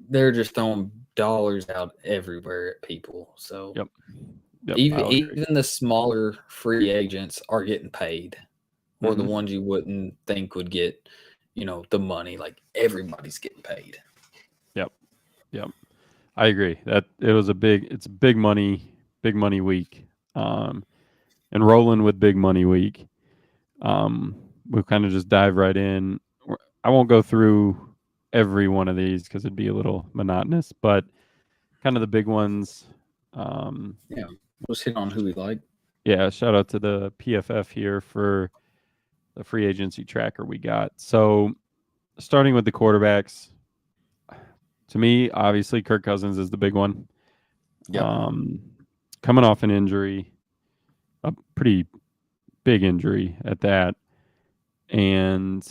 They're just throwing dollars out everywhere at people. So Yep. even the smaller free agents are getting paid, or the Mhm. ones you wouldn't think would get, the money. Like everybody's getting paid. Yep. I agree that it's a big money week. And rolling with big money week. We'll kind of just dive right in. I won't go through every one of these because it'd be a little monotonous, but kind of the big ones. Yeah, let's hit on who we like. Yeah, shout out to the PFF here for the free agency tracker we got. So, starting with the quarterbacks, to me, obviously Kirk Cousins is the big one. Yep. Coming off an injury, a pretty big injury at that, and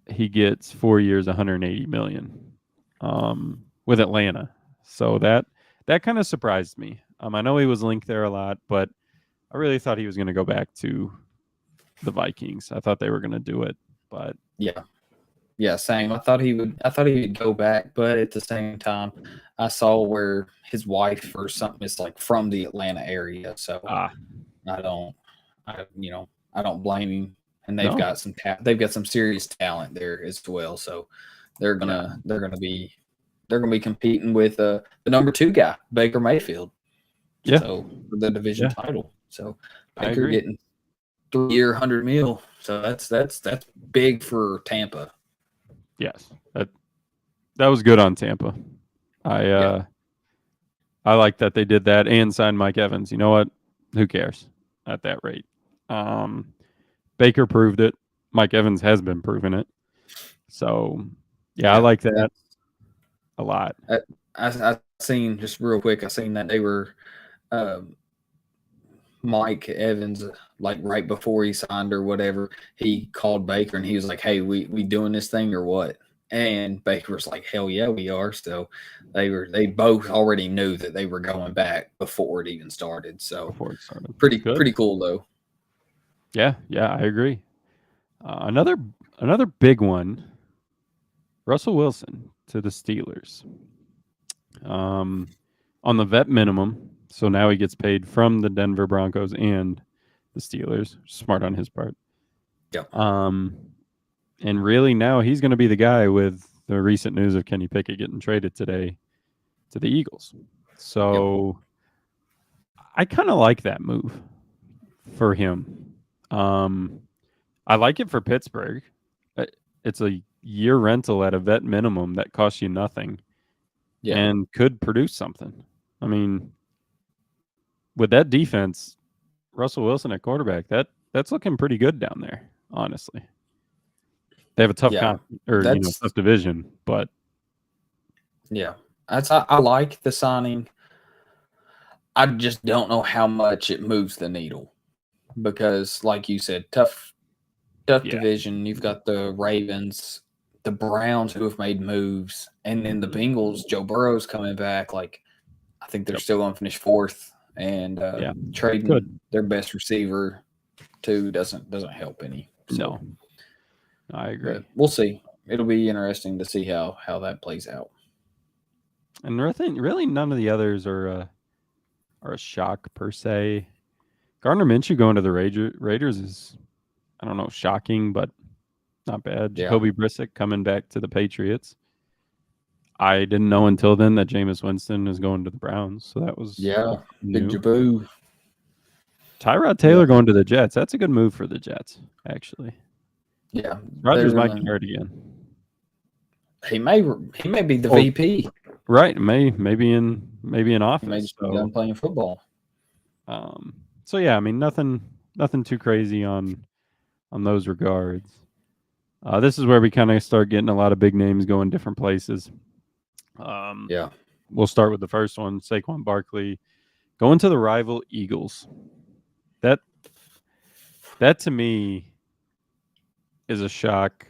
he gets 4 years, 180 million with Atlanta. So that kind of surprised me. I know he was linked there a lot, but I really thought he was going to go back to the Vikings. I thought they were going to do it, but yeah, same. I thought he would go back, but at the same time, I saw where his wife or something is like from the Atlanta area, so I don't, I don't blame him. And they've no, got some serious talent there as well. So they're gonna be competing with the number 2 guy, Baker Mayfield. yeah, So for the division yeah, title. So I Baker agree. getting 3-year, 100 mil. So that's big for Tampa. Yes, that was good on Tampa. I like that they did that and signed Mike Evans. You know what? Who cares at that rate? Baker proved it. Mike Evans has been proving it. So, I like that a lot. I seen, just real quick, I seen that they were Mike Evans, like right before he signed or whatever, he called Baker and he was like, "Hey, we doing this thing or what?" And Baker was like, "Hell yeah, we are." So they both already knew that they were going back before it even started. So Before it started, pretty cool though. Yeah, I agree. Another big one. Russell Wilson to the Steelers. On the vet minimum, so now he gets paid from the Denver Broncos and the Steelers. Smart on his part. Yeah. And really now he's going to be the guy with the recent news of Kenny Pickett getting traded today to the Eagles. So I kind of like that move for him. I like it for Pittsburgh. It's a year rental at a vet minimum that costs you nothing and could produce something. I mean, with that defense, Russell Wilson at quarterback, that's looking pretty good down there, honestly. They have a tough tough division, but I like the signing. I just don't know how much it moves the needle because, like you said, tough Yeah. division. You've got the Ravens, the Browns who have made moves, and then the Mhm. Bengals. Joe Burrow's coming back. Like I think they're Yep. still going to finish fourth, and Yeah. trading Good. their best receiver too doesn't help any. So, No, I but agree. we'll see. It'll be interesting to see how that plays out. And really none of the others are a shock per se. Gardner Minshew going to the Raiders is, I don't know, shocking, but not bad. Yeah, Jacoby Brissett coming back to the Patriots. I didn't know until then that Jameis Winston is going to the Browns, so yeah. that's Big new. Jaboo. Tyrod Yeah, Taylor going to the Jets. That's a good move for the Jets, actually. yeah. Rodgers They're might gonna. get hurt again. He may be the Oh, VP. right. Maybe in He may office. just be So, done playing football. um, so yeah. I mean, nothing too crazy on those regards. This is where we kind of start getting a lot of big names going different places. Um, Yeah, we'll start with the first one, Saquon Barkley going to the rival Eagles. That that to me is a shock.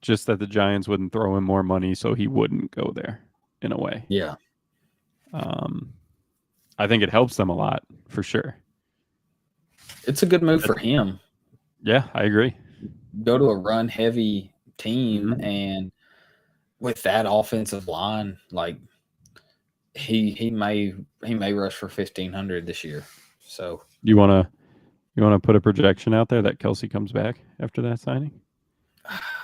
Just that the Giants wouldn't throw him more money, so he wouldn't go there. In a way, yeah. um, I think it helps them a lot for sure. It's a good move But, for him. yeah, I agree. Go to a run heavy team, Hmm. and with that offensive line, like he may rush for 1,500 this year. So You wanna you wanna put a projection out there that Kelsey comes back after that signing?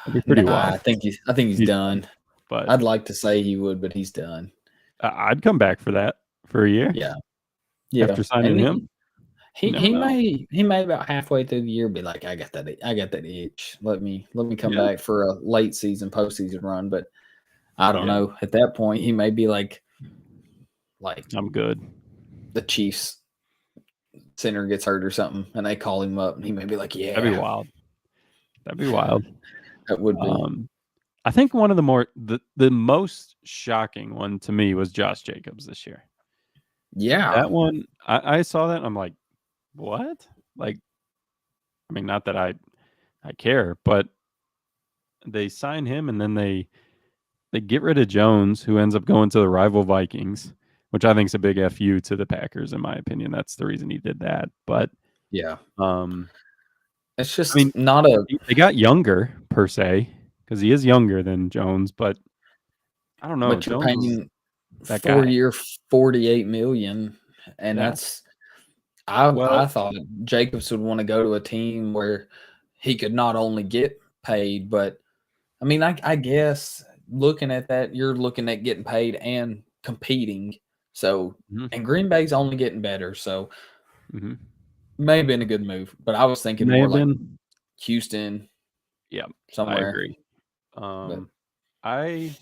That'd be nah, pretty wild. I think he's He's done. done, but I'd like to say he would, but he's done. I'd come back for that for a year Yeah, yeah. after signing And him. he You never he know. may he may about halfway through the year be like, I got that itch. Let me come Yeah, back for a late season postseason run. But I don't yeah, know. At that point, he may be like I'm good. the Chiefs center gets hurt or something, and they call him up, and he may be like, That'd be yeah, wild. That'd be wild. that would be. Um, I think one of the most shocking one to me was Josh Jacobs this year. Yeah. That one, I saw that and I'm like, what? Like, I mean, not that I care, but they sign him and then they get rid of Jones, who ends up going to the rival Vikings, which I think is a big fu to the Packers, in my opinion. That's the reason he did that. But Yeah. um, It's I mean, just not a they got younger per se because he is younger than Jones, but I don't know. but you're Jones was paying that four guy. year 48 million, and Yeah. that's I Well, thought Jacobs would want to go to a team where he could not only get paid, but I mean, I guess looking at that, you're looking at getting paid and competing. So, mhm, and Green Bay's only getting better. So, mhm. may have been a good move, but I was thinking May more have like been. Houston Yeah, I somewhere. agree. But I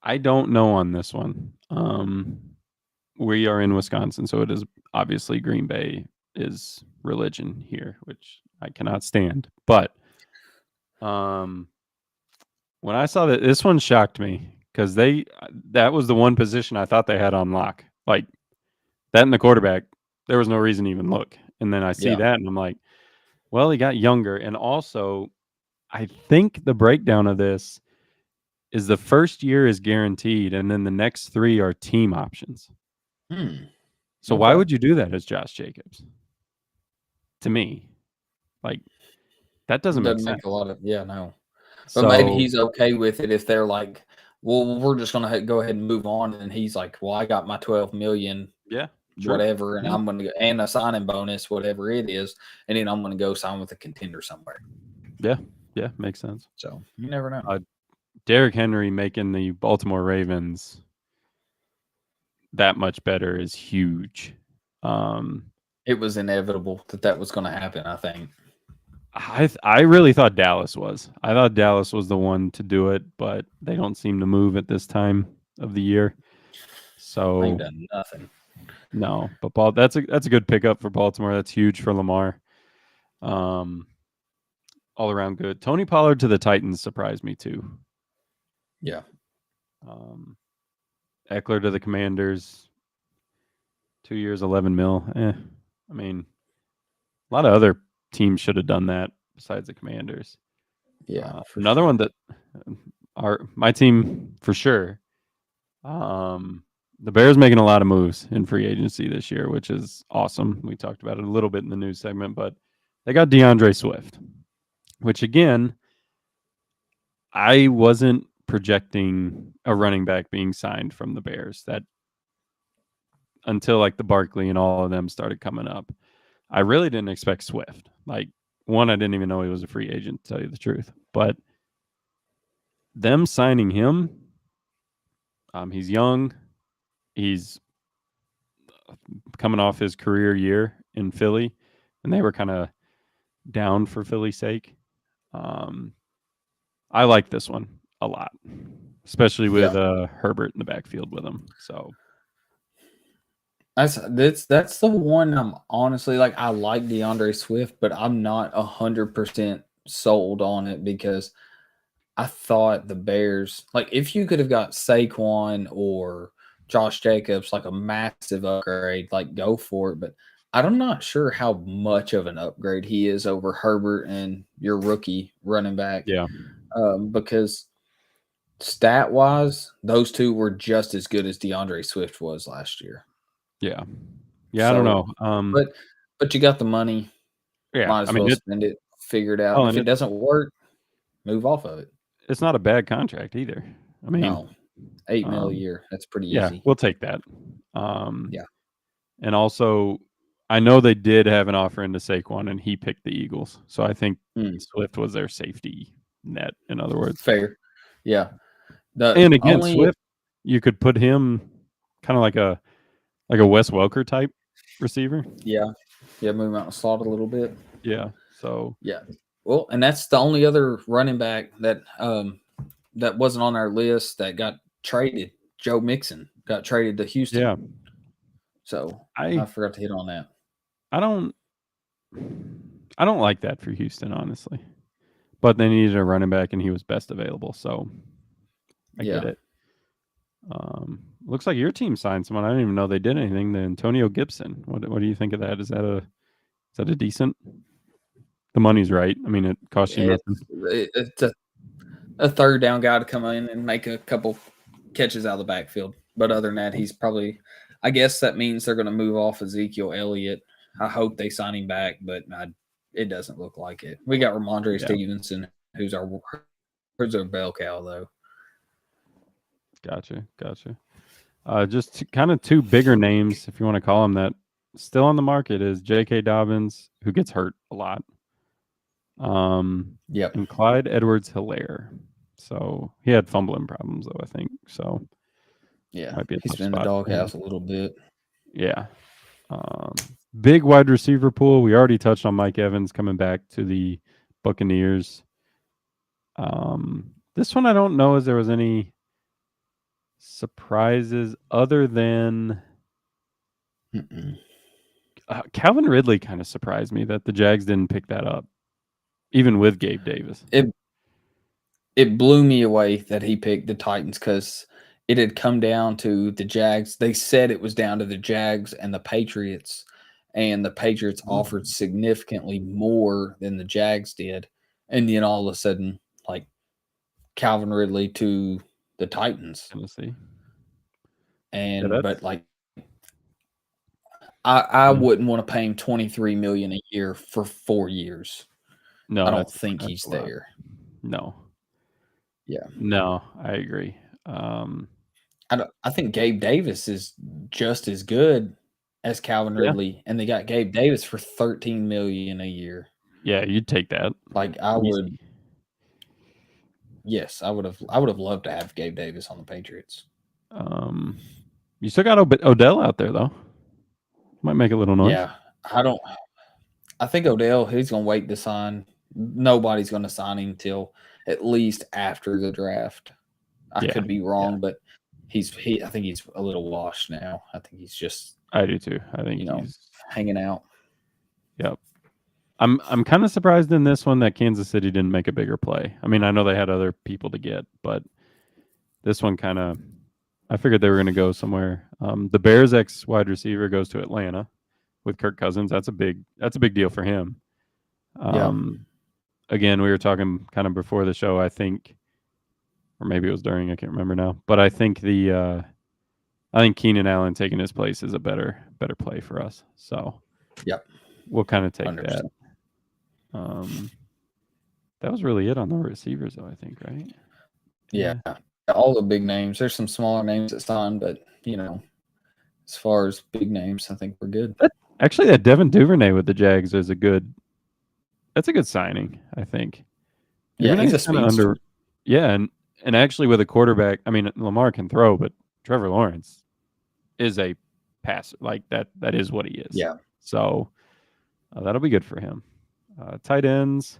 I don't know on this one. We are in Wisconsin, so it is obviously Green Bay is religion here, which I cannot stand. But um, when I saw that, this one shocked me because that was the one position I thought they had on lock. Like that in the quarterback, there was no reason to even look. And then I see yeah, that, and I'm like, well, he got younger, and also I think the breakdown of this is the first year is guaranteed, and then the next three are team options. hmm, So why okay, would you do that as Josh Jacobs? To me, like that doesn't make doesn't sense. make a lot of no. But maybe So he's okay with it if they're like, well, we're just gonna go ahead and move on, and he's like, well, I got my 12 million, yeah, true. whatever, and Yeah, I'm gonna go and a signing bonus, whatever it is, and then I'm gonna go sign with a contender somewhere. yeah, yeah, makes sense. So you never know. Uh, Derrick Henry making the Baltimore Ravens that much better is huge. Um, It was inevitable that was gonna happen. I think. I really thought Dallas was. I thought Dallas was the one to do it, but they don't seem to move at this time of the year. They ain't So done nothing. no, but that's a good pickup for Baltimore. That's huge for Lamar. Um, all around good. Tony Pollard to the Titans surprised me too. Yeah, Um, Eckler to the Commanders. 2 years, 11 mil. I mean, a lot of other teams should have done that besides the Commanders. Yeah, for Another one sure. that my team for sure. Um, the Bears making a lot of moves in free agency this year, which is awesome. We talked about it a little bit in the news segment, but they got DeAndre Swift, which again, I wasn't projecting a running back being signed from the Bears that until like the Barkley and all of them started coming up. I really didn't expect Swift. Like one, I didn't even know he was a free agent, to tell you the truth. But them signing him, he's young. He's coming off his career year in Philly, and they were kind of down for Philly's sake. Um, I like this one a lot, especially with Yeah, Herbert in the backfield with him. So that's the one I'm honestly like. I like DeAndre Swift, but I'm not 100% sold on it because I thought the Bears, like, if you could have got Saquon or Josh Jacobs, like a massive upgrade, like, go for it. But I'm not sure how much of an upgrade he is over Herbert and your rookie running back, yeah, because stat wise, those two were just as good as DeAndre Swift was last year. yeah, yeah. I don't So, know. but but you got the money, Yeah, might I as mean well spend it, figure it out, and oh, if and it doesn't work, move off of it. it's not a bad contract either. I No, mean, 8 mil a um, year, that's pretty yeah, easy. we'll take that. Um, Yeah. and also, I know they did have an offer into Saquon, and he picked the Eagles. So I think Mm, Swift was their safety net. In other words, fair. Yeah. The and again, only Swift, you could put him kind of like a Wes Welker type receiver. yeah, yeah, move out and slot a little bit. Yeah. So Yeah. Well, and that's the only other running back that wasn't on our list that got traded. Joe Mixon got traded to Houston. yeah, So I I forgot to hit on that. I don't I don't like that for Houston, honestly. But they needed a running back, and he was best available. So I get Yeah. it. Looks like your team signed someone. I didn't even know they did anything. The Antonio Gibson. What do you think of that? Is that a decent? The money's right. I mean, it costs you It's nothing. it's a third down guy to come in and make a couple catches out of the backfield. But other than that, he's probably, I guess that means they're going to move off Ezekiel Elliott. I hope they sign him back, but it doesn't look like it. We got Ramondre Yeah, Stevenson, who's our bell cow though. gotcha. Just kind of two bigger names, if you want to call them that, still on the market is J.K. Dobbins, who gets hurt a lot, Yep. and Clyde Edwards-Hilaire. So he had fumbling problems, though, I think. So Yeah. might be a He's tough been in the spot for him. doghouse a little bit. Yeah. Big wide receiver pool. We already touched on Mike Evans coming back to the Buccaneers. This one I don't know if there was any surprises other than Mm-mm. Calvin Ridley kind of surprised me that the Jags didn't pick that up, even with Gabe Davis. It blew me away that he picked the Titans because it had come down to the Jags. They said it was down to the Jags and the Patriots, and the Patriots offered significantly more than the Jags did. And then all of a sudden, like Calvin Ridley to the Titans. Tennessee. Yeah, And but that's like I mm, wouldn't want to pay him 23 million a year for 4 years. I no, don't that's think that's he's a lot. there. No, Yeah. no, I agree. Um, I think Gabe Davis is just as good as Calvin yeah, Ridley, and they got Gabe Davis for 13 million a year. yeah, you'd take that Like I would, easy. yes, I would have loved to have Gabe Davis on the Patriots. Um, you still got Odell out there though. Might make a little noise. Yeah, I don't. I think Odell he's gonna wait to sign. Nobody's gonna sign him till at least after the draft. I Yeah, could be yeah, wrong, but I think he's a little washed now. I think he's just I do too. I you think know he's. hanging out. Yep. I'm kind of surprised in this one that Kansas City didn't make a bigger play. I mean, I know they had other people to get, but this one kind of I figured they were going to go somewhere. The Bears' ex wide receiver goes to Atlanta with Kirk Cousins. That's a big deal for him. Yeah. Again, we were talking kind of before the show. I think, or maybe it was during. I can't remember now. But I think Keenan Allen taking his place is a better play for us. So Yep. we'll kind of take 100%. that. That was really it on the receivers, though. I think, right? Yeah. All the big names. There's some smaller names that signed, but as far as big names, I think we're good. Actually, that Devin Duvernay with the Jags is that's a good signing, I think. Yeah, he's Duvernay's a kind of speedster. yeah, and actually with a quarterback, I mean Lamar can throw, but Trevor Lawrence is a passer. Like that is what he is. Yeah. So that'll be good for him. Tight ends,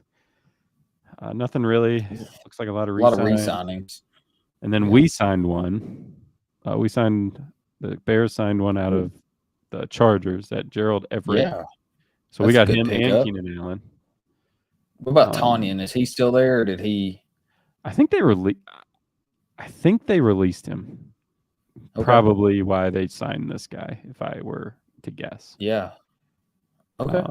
nothing really. Looks like a lot of A lot of re-signs. re-signings. And then Yeah. we signed one. The Bears signed one out of the Chargers, that Gerald Everett. Yeah. So we That's a got good him and pickup. Keenan Allen. What about Tanyan? Is he still there, or did he? I think they released him. Okay. Probably why they signed this guy, if I were to guess. Yeah. Okay.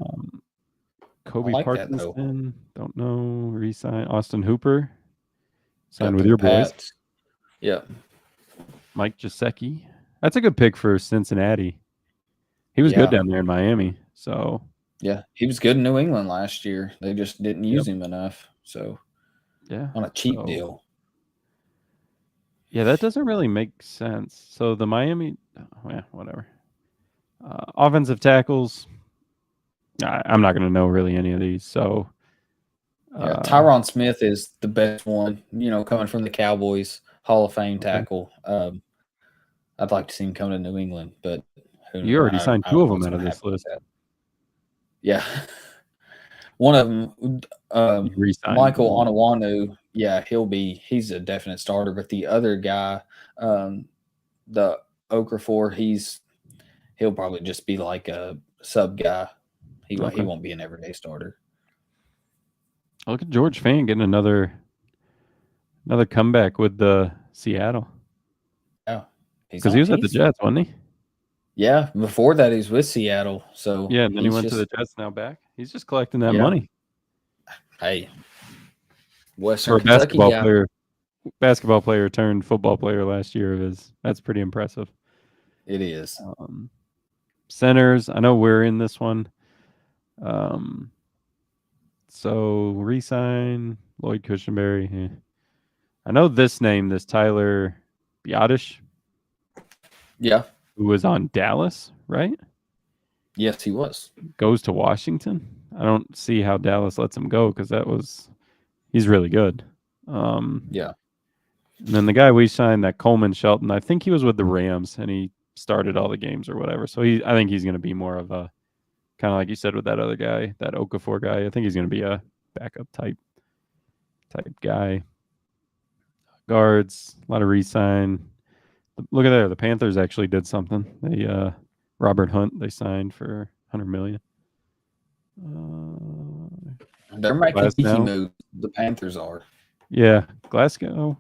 Kobe I like that, though. Parkinson, don't know. Resign Austin Hooper, signed Got with the your boys. Pats. Yeah. Mike Gesicki. That's a good pick for Cincinnati. He was good down there in Miami. So yeah, he was good in New England last year. They just didn't use him enough. So yeah, on a cheap deal. Yeah, that doesn't really make sense. So the Miami, whatever. Offensive tackles. I'm not going to know really any of these. So yeah, Tyron Smith is the best one. Coming from the Cowboys, Hall of Fame tackle. I'd like to see him come to New England, but you already signed two of them out of this list. Yeah, one of them, Michael Onwenu. Yeah, he's a definite starter. But the other guy, the Okafor, he'll probably just be like a sub guy. He won't be an everyday starter. Look at George Fant getting another comeback with the Seattle. Yeah, because he was at the Jets, wasn't he? Yeah, before that he was with Seattle. So yeah, and then he went to the Jets. Now back, he's just collecting that money. Hey, Western Kentucky basketball player turned football player last year that's pretty impressive. It is. Centers, I know we're in this one. So re-sign Lloyd Cushenberry. I know this name, this Tyler Biotish. Yeah. Who was on Dallas, right? Yes, he was. Goes to Washington. I don't see how Dallas lets him go because he's really good. Yeah. And then the guy we signed, that Coleman Shelton, I think he was with the Rams and he started all the games or whatever. So I think he's going to be more of a kind of like you said with that other guy, that Okafor guy. I think he's going to be a backup type guy. Guards, a lot of re-sign. Look at there. The Panthers actually did something. They Robert Hunt they signed for $100 million. They're making easy moves. The Panthers are. Yeah, Glasgow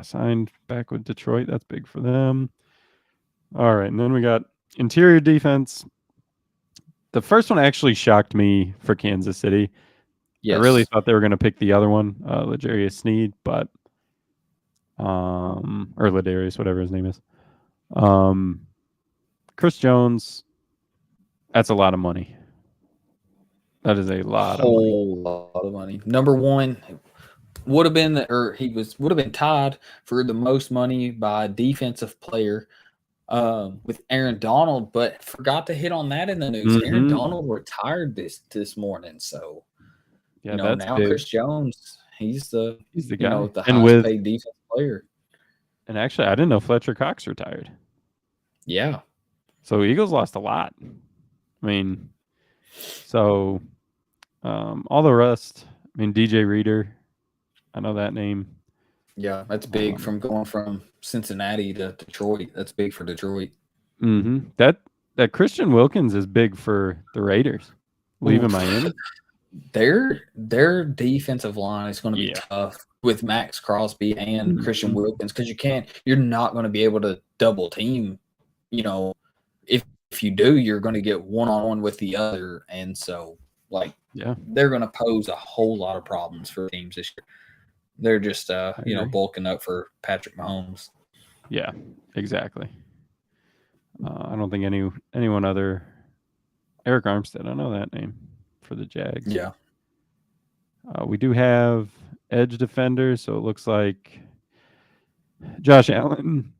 signed back with Detroit. That's big for them. All right, and then we got interior defense. The first one actually shocked me for Kansas City. Yes. I really thought they were going to pick the other one, L'Jarius Sneed, but or Ladarius, whatever his name is. Chris Jones, that's a lot of money. That is a whole lot of money. Number one would have been, would have been tied for the most money by a defensive player with Aaron Donald, but forgot to hit on that in the news. Mm-hmm. Aaron Donald retired this morning, so that's now big. Chris Jones, he's the guy, the highest paid defensive player. And actually, I didn't know Fletcher Cox retired. Yeah. So Eagles lost a lot. I mean, so all the rest. I mean, DJ Reader, I know that name. Yeah, that's big from going from Cincinnati to Detroit. That's big for Detroit. Mm-hmm. That Christian Wilkins is big for the Raiders. Leaving Miami. Their defensive line is going to be tough with Max Crosby and Christian Mhm. Wilkins, because you're not going to be able to double team. You know, if you do, you're going to get one on one with the other, and so like Yeah, they're going to pose a whole lot of problems for teams this year. They're just I agree. bulking up for Patrick Mahomes. Yeah, exactly. I don't think anyone other Eric Armstead. I know that name for the Jags. Yeah, We do have edge defenders, so it looks like Josh Allen.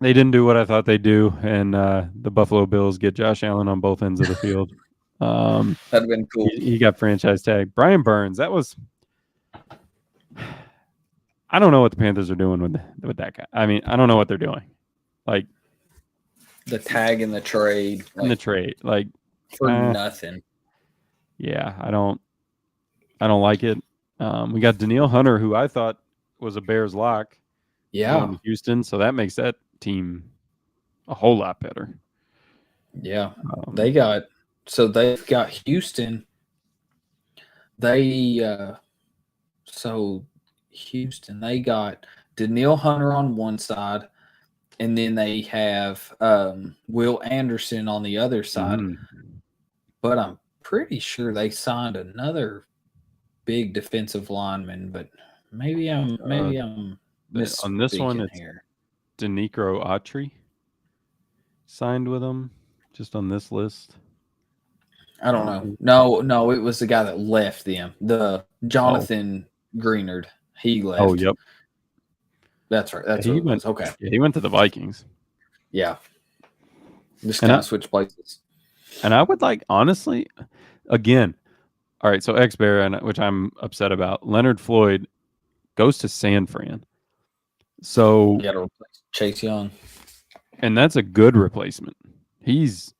They didn't do what I thought they'd do, and the Buffalo Bills get Josh Allen on both ends of the field. Um, that'd have been cool. he got franchise tag. Brian Burns. That was. I don't know what the Panthers are doing with that guy. I mean, I don't know what they're doing. Like The tag and the trade, in the like trade, like for uh, nothing. yeah, I don't like it. We got Daniil Hunter, who I thought was a Bears lock Yeah, going to Houston, so that makes that team a whole lot better. yeah. Um, They've got Houston. They so Houston, they got Daniil Hunter on one side, and then they have Will Anderson on the other side. mhm. But I'm pretty sure they signed another big defensive lineman. But uh, maybe I'm on this one, misspeaking it's here. Denico Autry signed with them, just on this list. I I don't don't know. think. No, it was the guy that left them. The Oh, Jonathan Greenard. He oh, left. yep. That's right. Yeah, That's what he it went. was. Okay. Yeah, he went to the Vikings, Yeah. Just and kind I of switch places. and I would like honestly, again. All right, so ex Bear, which I'm upset about. Leonard Floyd goes to San Fran, so You got to replace Chase Young. and that's a good replacement. He's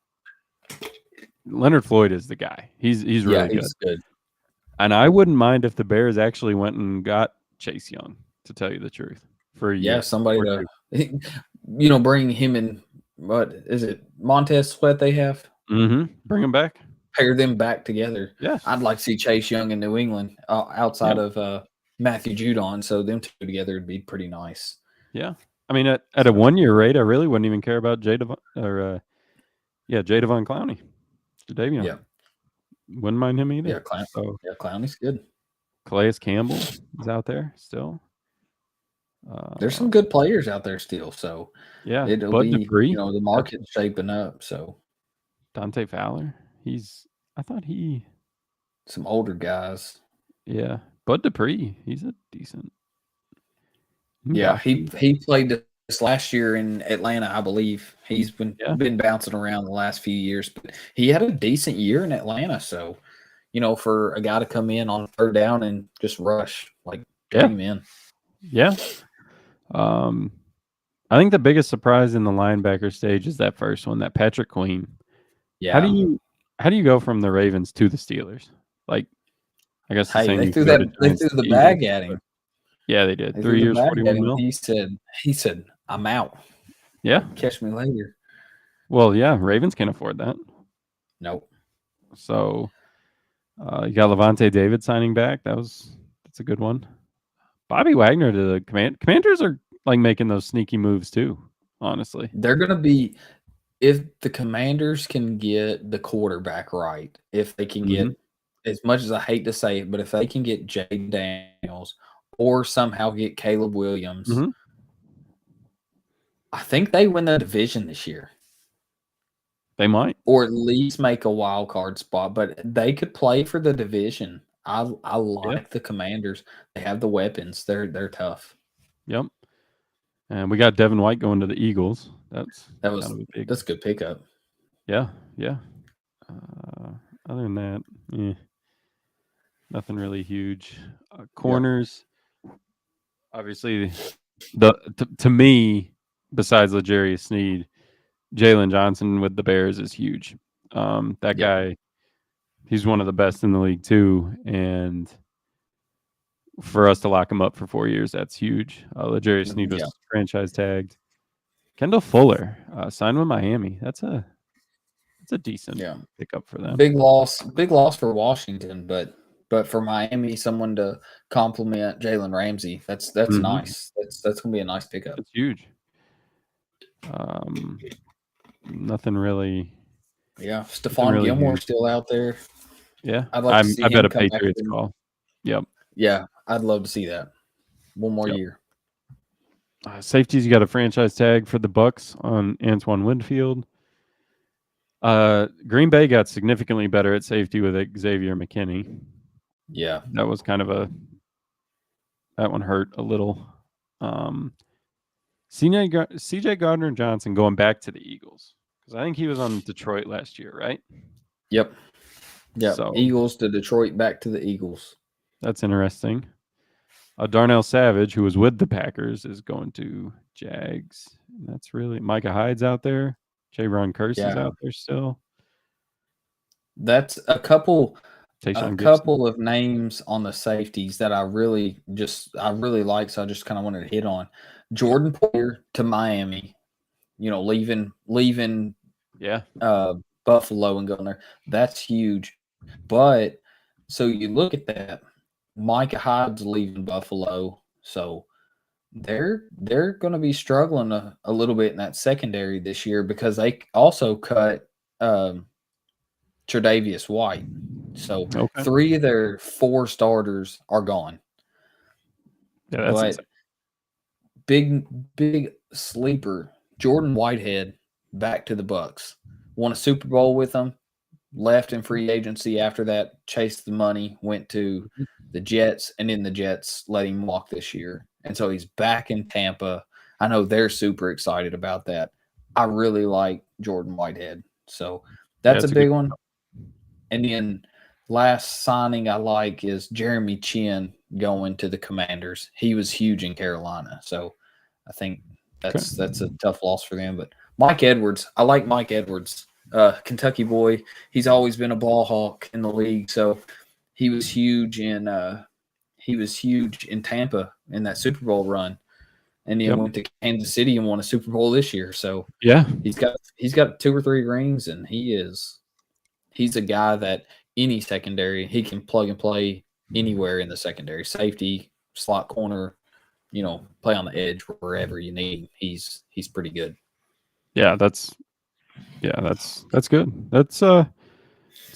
Leonard Floyd is the guy. He's Yeah, really good. he's good. And I wouldn't mind if the Bears actually went and got Chase Young, to tell you the truth, for a Yeah, year somebody or to, two. bring him in. What is it? Montez Sweat they have? Bring him back. Pair them back together. Yeah, I'd like to see Chase Young in New England yeah, outside of Matthew Judon. So them two together would be pretty nice. yeah. I mean, at a So 1 year rate, I really wouldn't even care about Jadavon Clowney, Jadavion. yeah, Wouldn't mind him either. So Clowney's good. Calais Campbell is out there still. There's Uh, some good players out there still. So yeah, it'll Bud be, Dupree. the That's market's shaping up. So Dante Fowler. I thought he. some older guys. Yeah, Bud Dupree. He's a decent. Yeah, Ngaki. he played this last year in Atlanta, I believe. He's Yeah, been bouncing around the last few years, but he had a decent year in Atlanta. So, for a guy to come in on third down and just rush, like yeah, bring him in. yeah. Um, I think the biggest surprise in the linebacker stage is that first one, that Patrick Queen. How do Yeah. you how do you go from the Ravens to the Steelers? Like, I guess the Hey, same you could go to they Giants threw to the the Eagles. bag at But him. yeah, they did. They threw 3 the years, bag at 41 him. mil. He said, I'm out. Yeah. Catch me later. Well, yeah, Ravens can't afford that. Nope. So you got Levante David signing back. That's a good one. Bobby Wagner to the Commanders are like making those sneaky moves too. Honestly, They're gonna be, if the Commanders can get the quarterback right, if they can hmm get, as much as I hate to say it, but if they can get Jay Daniels or somehow get Caleb Williams, hmm I think they win the division this year, they might. or at least make a wild card spot. But they could play for the division. I Yeah. like the Commanders. They have the weapons. They're tough. Yep. And we got Devin White going to the Eagles. That's kind of a big. That's a good pickup. Yeah. Yeah. Uh, other than that, nothing really huge. Yep. Corners, obviously, to me, besides L'Jarius Sneed, Jalen Johnson with the Bears is huge. That Yep. guy, he's one of the best in the league too, and for us to lock him up for 4 years, that's huge. L'Jarius Sneed Yeah. was franchise tagged. Kendall Fuller signed with Miami. That's a decent Yeah. pickup for them. Big loss for Washington, but But for Miami, someone to compliment Jalen Ramsey, that's Mhm. nice. That's gonna be a nice pickup. That's huge. Um, nothing really Yeah, nothing Stephon really Gilmore's huge. still out there. Yeah. I'd like to I see bet him a come back. Patriots call. Yep. Yeah, I'd love to see that. One more Yep. year. Safeties, you got a franchise tag for the Bucks on Antoine Winfield. Green Bay got significantly better at safety with Xavier McKinney. Yeah. That was kind of that one hurt a little. Um, CJ Gardner Johnson going back to the Eagles because I think he was on Detroit last year, right? Yep. Yep. So Eagles to Detroit, back to the Eagles. that's interesting. Darnell Savage, who was with the Packers, is going to Jags. And that's really Micah Hyde's out there. Ron Curse is Yeah. out there still. That's a Tayshaun Gibson. couple of names on the safeties that I really like, so I just kind of wanted to hit on. Jordan Poyer to Miami, leaving Yeah. Buffalo and going there. That's huge. But so you look at that, Micah Hyde's leaving Buffalo, so they're going to be struggling a little bit in that secondary this year because they also cut Tre'Davious White. So Okay. 3 of their 4 starters are gone. Yeah, that's But insane. big sleeper, Jordan Whitehead back to the Bucks. Won a Super Bowl with them, left in free agency after that, chased the money, went to Mhm. the Jets, and then the Jets let him walk this year. And so he's back in Tampa. I know they're super excited about that. I really like Jordan Whitehead. So Yeah, that's a it's a good. big one. And then last signing I like is Jeremy Chin going to the Commanders. He was huge in Carolina, so I think Okay. that's a tough loss for them. But Mike Edwards, I like Mike Edwards, Kentucky boy. He's always been a ball hawk in the league, so he was huge in Tampa in that Super Bowl run, and then Yep. went to Kansas City and won a Super Bowl this year. So Yeah. he's got 2 or 3 rings, and he's a guy that any secondary he can plug and play anywhere in the secondary, safety, slot corner, play on the edge wherever you need him. He's pretty good. Yeah. That's good. It's a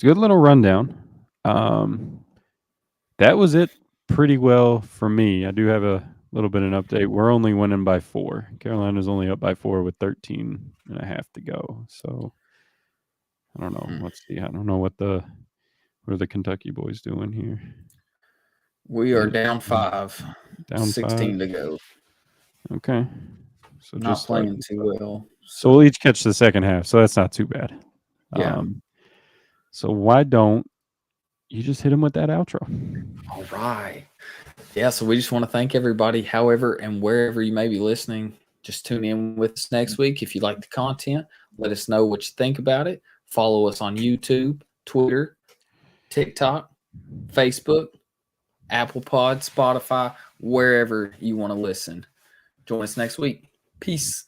good little rundown. Um, that was it pretty well for me. I do have a little bit of an update. We're only winning by 4. Carolina's only up by 4 with 13 and a half to go. So I don't know. Hmm. Let's see. I don't know what are the Kentucky boys doing here. We are They're down 5, down 5. 16 to go. Okay. So Not just starting. playing too well. So we'll So each catch the second half. So that's not too bad. yeah. Um, so why don't you just hit him with that outro? All right. Yeah. So we just want to thank everybody, however and wherever you may be listening. Just tune in with us next week. If you like the content, let us know what you think about it. Follow us on YouTube, Twitter, TikTok, Facebook, Apple Pod, Spotify, wherever you want to listen. Join us next week. Peace.